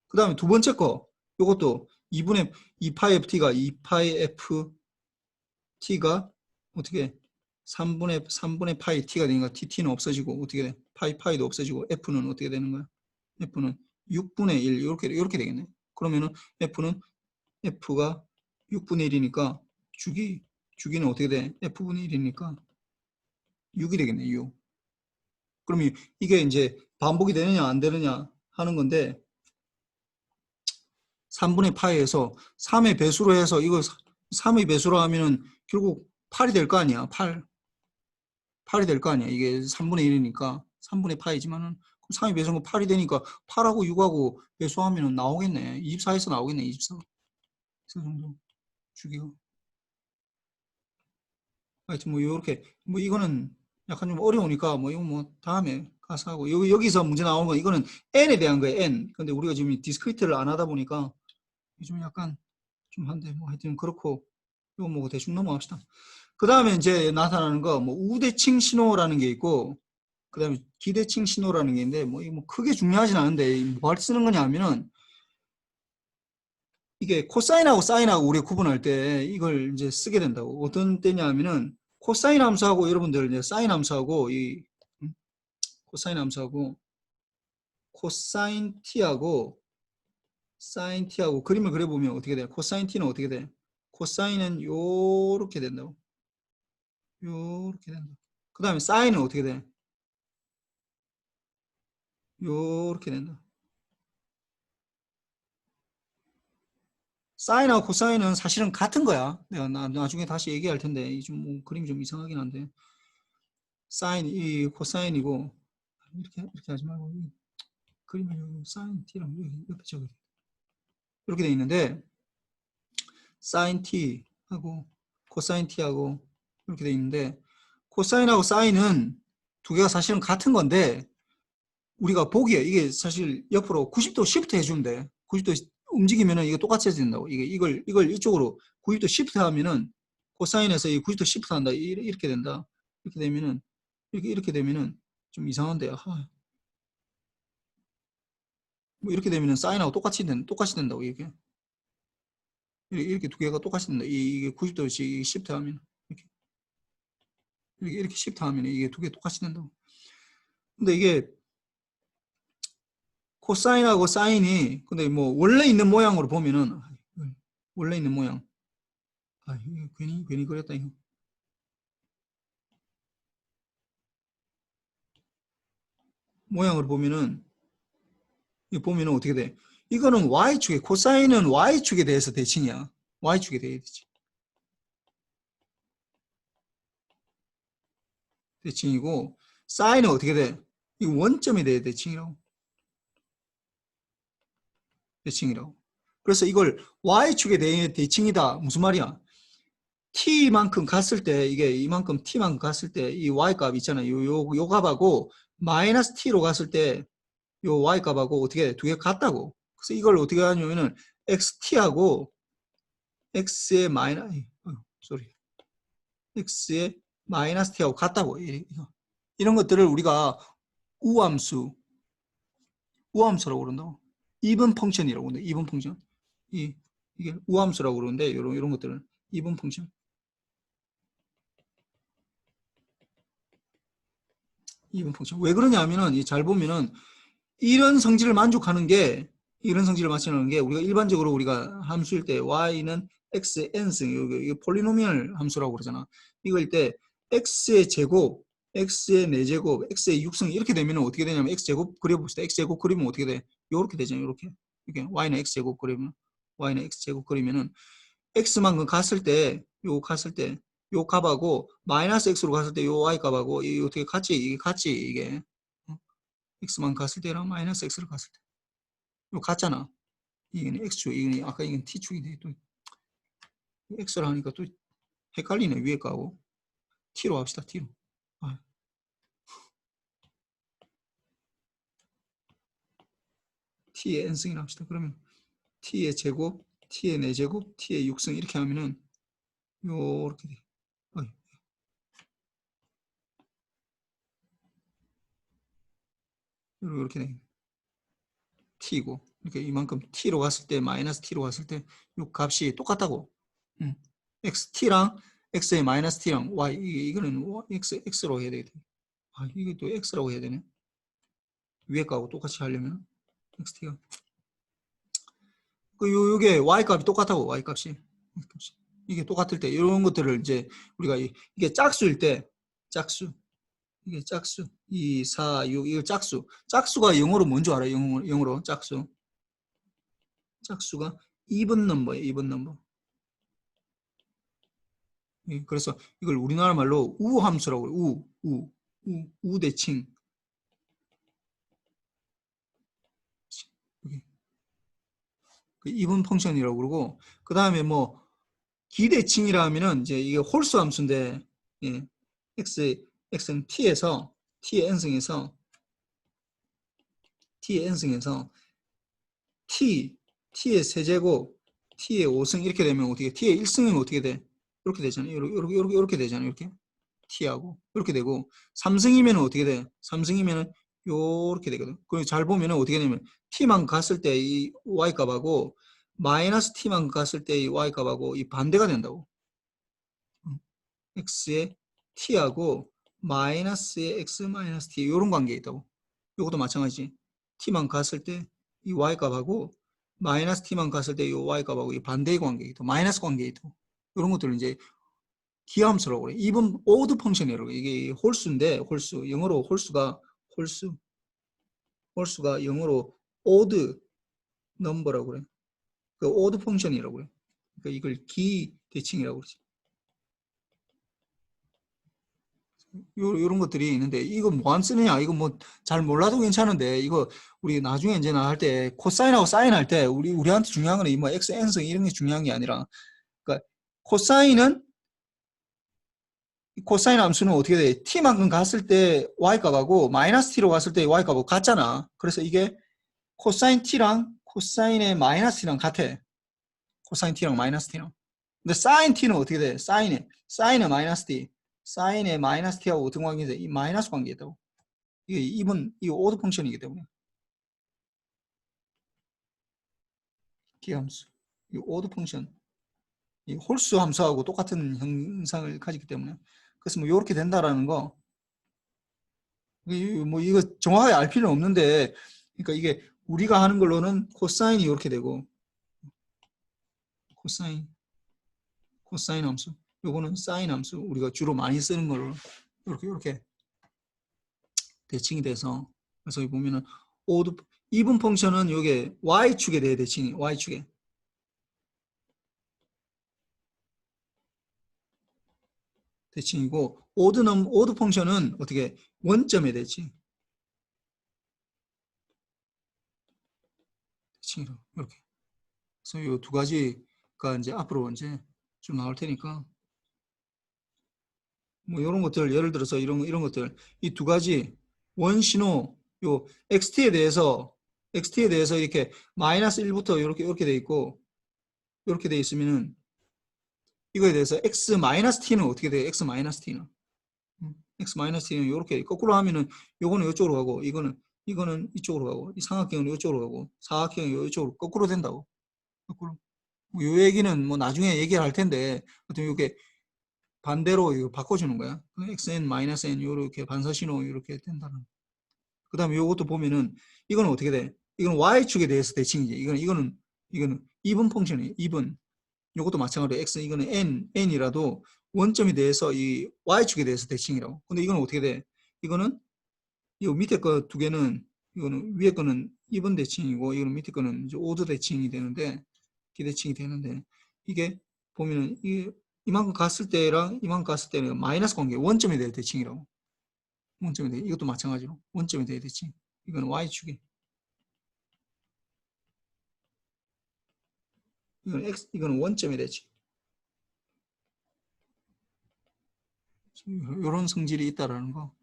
그 다음에 두 번째 거 이것도 2파이 ft가 2파이 ft가 어떻게 3분의 파이 t가 되니까 tt는 없어지고 어떻게 돼? 파이도 없어지고 f는 어떻게 되는 거야? f는 6분의 1 이렇게 되겠네. 그러면은 f가 6분의 1이니까 주기는 어떻게 돼? f분의 1이니까 6이 되겠네. 6. 그러면 이게 이제 반복이 되느냐 안 되느냐 하는 건데 3분의 파이에서 3의 배수로 해서 이거 3의 배수로 하면은 결국 8이 될 거 아니야. 8이 될 거 아니야. 이게 3분의 1이니까 3분의 파이지만은 3의 배수는 8이 되니까 8하고 6하고 배수하면은 나오겠네. 24에서 나오겠네. 24. 그 정도 주기가. 하여튼 뭐 이렇게 뭐 이거는 약간 좀 어려우니까 뭐 이거 뭐 다음에 가서 하고 여기서 문제 나오는 건 이거는 n에 대한 거예요. n. 근데 우리가 지금 디스크리트를 안 하다 보니까 좀 약간 좀 한데 뭐 하여튼 그렇고 이거 뭐 대충 넘어갑시다. 그 다음에 이제 나타나는 거 뭐 우대칭 신호라는 게 있고 그 다음에 기대칭 신호라는 게 있는데 뭐 이거 뭐 크게 중요하진 않은데 뭘 쓰는 거냐 하면은 이게 코사인하고 사인하고 우리가 구분할 때 이걸 이제 쓰게 된다고. 어떤 때냐 하면은 코사인 함수하고 여러분들 이제 사인 함수하고 이 코사인 함수하고 코사인 t하고 사인 t하고 그림을 그려보면 어떻게 돼? 코사인 t는 어떻게 돼? 코사인은 요렇게 된다고. 요렇게 된다. 그 다음에 사인은 어떻게 돼? 요렇게 된다. 사인하고 코사인은 사실은 같은 거야. 내가 나중에 다시 얘기할 텐데 좀 뭐 그림이 좀 이상하긴 한데 사인 이 코사인이고 이렇게 하지 말고 그림을 사인 t랑 옆에 적어야 돼. 이렇게 돼 있는데 사인 t하고 코사인 t하고 이렇게 돼 있는데 코사인하고 사인은 두 개가 사실은 같은 건데 우리가 보기에 이게 사실 옆으로 90도 시프트 해주면 돼. 90도 움직이면은 이게 똑같이 해진다고. 이걸 이쪽으로 90도 시프트 하면은 코사인에서 이 90도 시프트 한다. 이렇게 된다. 이렇게 되면은 좀 이상한데요. 뭐 이렇게 되면은 사인하고 똑같이 된다고 이렇게 두 개가 똑같이 된다. 이게 90도씩 시프트 하면 이렇게 시프트 하면 이게 두 개 똑같이 된다고. 근데 이게 코사인하고 사인이 근데 뭐 원래 있는 모양으로 보면은 원래 있는 모양 아, 이거 괜히 그랬다 이거. 모양을 보면은 이거 보면은 어떻게 돼? 이거는 y축에 코사인은 y축에 대해서 대칭이야. y축에 대해 대칭. 대칭이고 사인은 어떻게 돼? 이거 원점에 대해 대칭이라고. 대칭이라고. 그래서 이걸 y축에 대해 대칭이다. 무슨 말이야? t만큼 갔을 때 이게 이만큼 t만큼 갔을 때 이 y 값 있잖아요. 요 값하고 마이너스 t로 갔을 때 요 y 값하고 어떻게 돼? 두 개 같다고. 그래서 이걸 어떻게 하냐면은 xt하고 x의 마이너스 x의 마이너스 t하고 같다고. 이런 것들을 우리가 우함수라고 그런다고. 이분 펑션이라고 그러는데 이분 펑션. 이게 우함수라고 그러는데 이런 것들은 이분 펑션. 이분 펑션. 왜 그러냐면은 잘 보면은 이런 성질을 만족하는 게 우리가 일반적으로 우리가 함수일 때 y는 x의 n승 이거 폴리노미얼 함수라고 그러잖아. 이걸 때 x의 제곱, x의 4제곱, x의 6승 이렇게 되면 어떻게 되냐면 x제곱 그려봅시다. x제곱 그리면 어떻게 돼? 이렇게 되잖아요. 이렇게 y는 x제곱 그리면은 x만큼 갔을 때 요 값하고 마이너스 x로 갔을 때 요 y 값하고 이 어떻게 같이 이게 x만 갔을 때랑 마이너스 x를 갔을 때 이거 같잖아. 이게 x축, 이게 아까 이건 t축인데 또 x를 하니까 또 헷갈리네. 위에 거하고 t로 합시다. t로. t의 n승이라 합시다. 그러면 t의 제곱, t의 4제곱, t의 6승 이렇게 하면은 요렇게 돼. 이렇게 돼. t고 이렇게 이만큼 t로 갔을 때 마이너스 t로 갔을 때 이 값이 똑같다고. xt랑 x의 마이너스 t랑 y 이거는 x로 해야 되겠다. 이게 또 x라고 해야 되네. 위에 거하고 똑같이 하려면 xt가 요게 y 값이 똑같다고. y 값이 이게 똑같을 때 이런 것들을 이제 우리가 이게 짝수일 때 이게 짝수 2, 4, 6 이거 짝수가 영어로 뭔지 알아요? 영어로 짝수가 even 넘버예요. even 넘버. 그래서 이걸 우리나라 말로 우함수라고 해요. 우대칭. even 펑션이라고 그러고 그 다음에 뭐 기대칭이라 하면은 이제 이게 홀수 함수인데 x는 t에서 t의 n승에서 t의 세제곱 t의 5승 이렇게 되면 어떻게 t의 1승이면 어떻게 돼? 이렇게 되잖아요. 이렇게 되잖아요. 이렇게 t하고 이렇게 되고 3승이면 어떻게 돼? 3승이면은 요렇게 되거든. 그럼 잘 보면은 어떻게 되냐면 t만 갔을 때 이 y 값하고 마이너스 t만 갔을 때 이 y 값하고 이 반대가 된다고. x의 t하고 마이너스의 x 마이너스 t 이런 관계가 있다고. 이것도 마찬가지지. t만 갔을 때 이 y 값하고 마이너스 t만 갔을 때 이 y 값하고 이 반대의 관계가 있고 마이너스 관계가 있고 이런 것들을 이제 기하함수라고 그래. even odd 펑션이라고. 이게 홀수인데 홀수 영어로 홀수가 영어로 odd number라고 그래. 그 odd 펑션이라고 그래. 그러니까 이걸 기대칭이라고 그러지. 요런 것들이 있는데 이거 뭐 안 쓰느냐? 이거 뭐 잘 몰라도 괜찮은데 이거 우리 나중에 이제 할 때 코사인하고 사인 할 때 우리한테 중요한 건 이 뭐 x, n승 이런 게 중요한 게 아니라 그러니까 코사인 함수는 어떻게 돼? t만큼 갔을 때 y 값하고 마이너스 t로 갔을 때 y 값하고 같잖아. 그래서 이게 코사인 t랑 코사인의 마이너스 t랑 같아. 코사인 t랑 마이너스 t랑. 근데 사인 t는 어떻게 돼? 사인의 마이너스 t. 사인의 마이너스 t하고 어떤 관계인데 이 마이너스 관계가 있다고. 이게 이 오드 펑션이기 때문에. 기함수. 이 오드 펑션. 이 홀수 함수하고 똑같은 형상을 가지기 때문에. 그래서 뭐 이렇게 된다라는 거. 뭐 이거 정확하게 알 필요는 없는데, 그러니까 이게 우리가 하는 걸로는 코사인이 이렇게 되고, 코사인 함수. 요거는 사인 함수. 우리가 주로 많이 쓰는 걸로 이렇게 대칭이 돼서, 그래서 여기 보면은 오드 이분 펑션은 요게 y축에 대해 대칭이 y축에. 대칭이고 오드 펑션은 어떻게 원점에 대칭. 대칭이로 이렇게. 그래서 요 두 가지가 이제 앞으로 이제 좀 나올 테니까 뭐 이런 것들 예를 들어서 이런 것들 이 두 가지 원신호 요 xt에 대해서 이렇게 마이너스 1부터 이렇게 돼 있고 이렇게 돼 있으면은 이거에 대해서 x 마이너스 t는 어떻게 돼요? x 마이너스 t는 x 마이너스 t는 이렇게 거꾸로 하면은 요거는 이쪽으로 가고 이거는 이쪽으로 가고 이 삼각형은 이쪽으로 가고 사각형은 이쪽으로 거꾸로 된다고. 거꾸로. 요 얘기는 뭐 나중에 얘기할 텐데 어떤 이게 반대로 이거 바꿔주는 거야. xn 마이너스 n 이렇게 반사신호 이렇게 된다는. 그 다음에 요것도 보면은 이거는 어떻게 돼? 이거는 y축에 대해서 대칭이지. 이거는 이분 펑션이에요. 이분. 요것도 마찬가지로 x 이거는 n이라도 원점에 대해서 이 y축에 대해서 대칭이라고. 근데 이거는 어떻게 돼? 이거는 이 밑에 거 두 개는 이거는 위에 거는 이분 대칭이고 이거는 밑에 거는 이제 오드 대칭이 되는데 기대칭이 되는데 이게 보면은 이만큼 갔을 때랑 이만큼 갔을 때는 마이너스 관계 원점에 대해 대칭이라고. 원점에 대해 이것도 마찬가지로 원점에 대해 대칭. 이거는 y축이. 이거는 원점에 대칭. 이런 성질이 있다라는 거.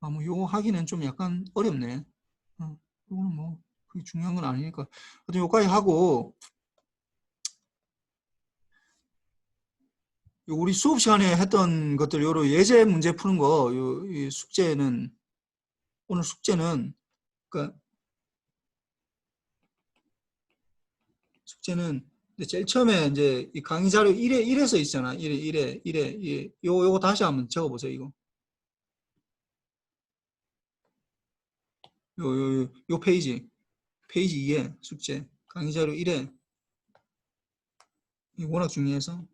뭐 요거 하기는 좀 약간 어렵네. 요거는 뭐 그게 중요한 건 아니니까. 하여튼 요까지 하고 우리 수업 시간에 했던 것들 요로 예제 문제 푸는 거 이 숙제는 오늘 숙제는 그러니까 숙제는 제일 처음에 이제 이 강의 자료 1에서 있잖아. 1에 요거 다시 한번 적어 보세요, 이거. 요 페이지 2에 숙제 강의 자료 1에 이거 워낙 중요해서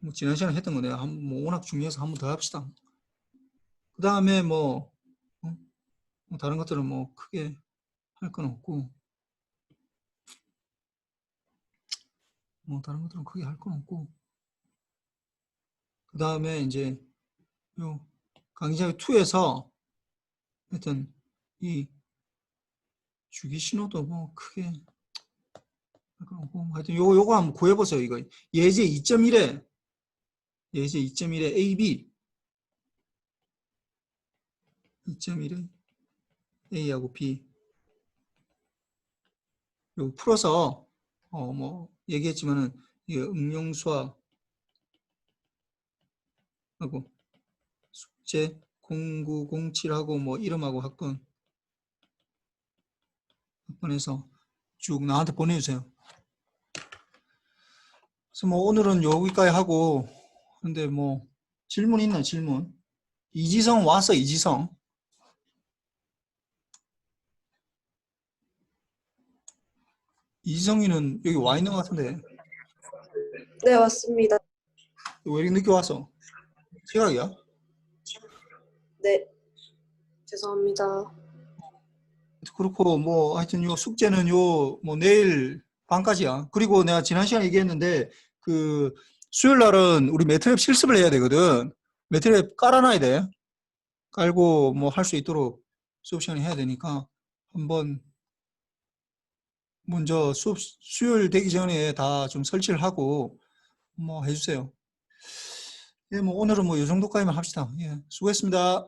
뭐 지난 시간에 했던 거 내가 뭐 워낙 중요해서 한 번 더 합시다. 그 다음에 뭐 다른 것들은 뭐 크게 할 건 없고 뭐 다른 것들은 크게 할 건 없고 그 다음에 이제 요 강의자료 2에서 하여튼 이 주기 신호도 뭐 크게 할 건 없고 하여튼 요거 한번 구해보세요. 이거 예제 2.1에 AB 2.1에 A하고 B 요 풀어서 뭐 얘기했지만은 이게 응용수학 하고 숙제 0907하고 뭐 이름하고 학번에서 쭉 나한테 보내주세요. 그래서 뭐 오늘은 여기까지 하고 근데 뭐 질문 있나 질문? 이지성 왔어 이지성. 이지성이는 여기 와 있는 것 같은데
네, 맞습니다.
왜 이렇게 늦게 왔어? 시각이야?
네, 죄송합니다.
그렇고 뭐 하여튼 요 숙제는 요 뭐 내일 밤까지야. 그리고 내가 지난 시간에 얘기했는데 그 수요일 날은 우리 매트랩 실습을 해야 되거든. 매트랩 깔아놔야 돼. 깔고 뭐 할 수 있도록 수업 시간에 해야 되니까 한번 먼저 수요일 되기 전에 다 좀 설치를 하고 뭐 해주세요. 예, 뭐 오늘은 뭐 이 정도까지만 합시다. 예, 수고했습니다.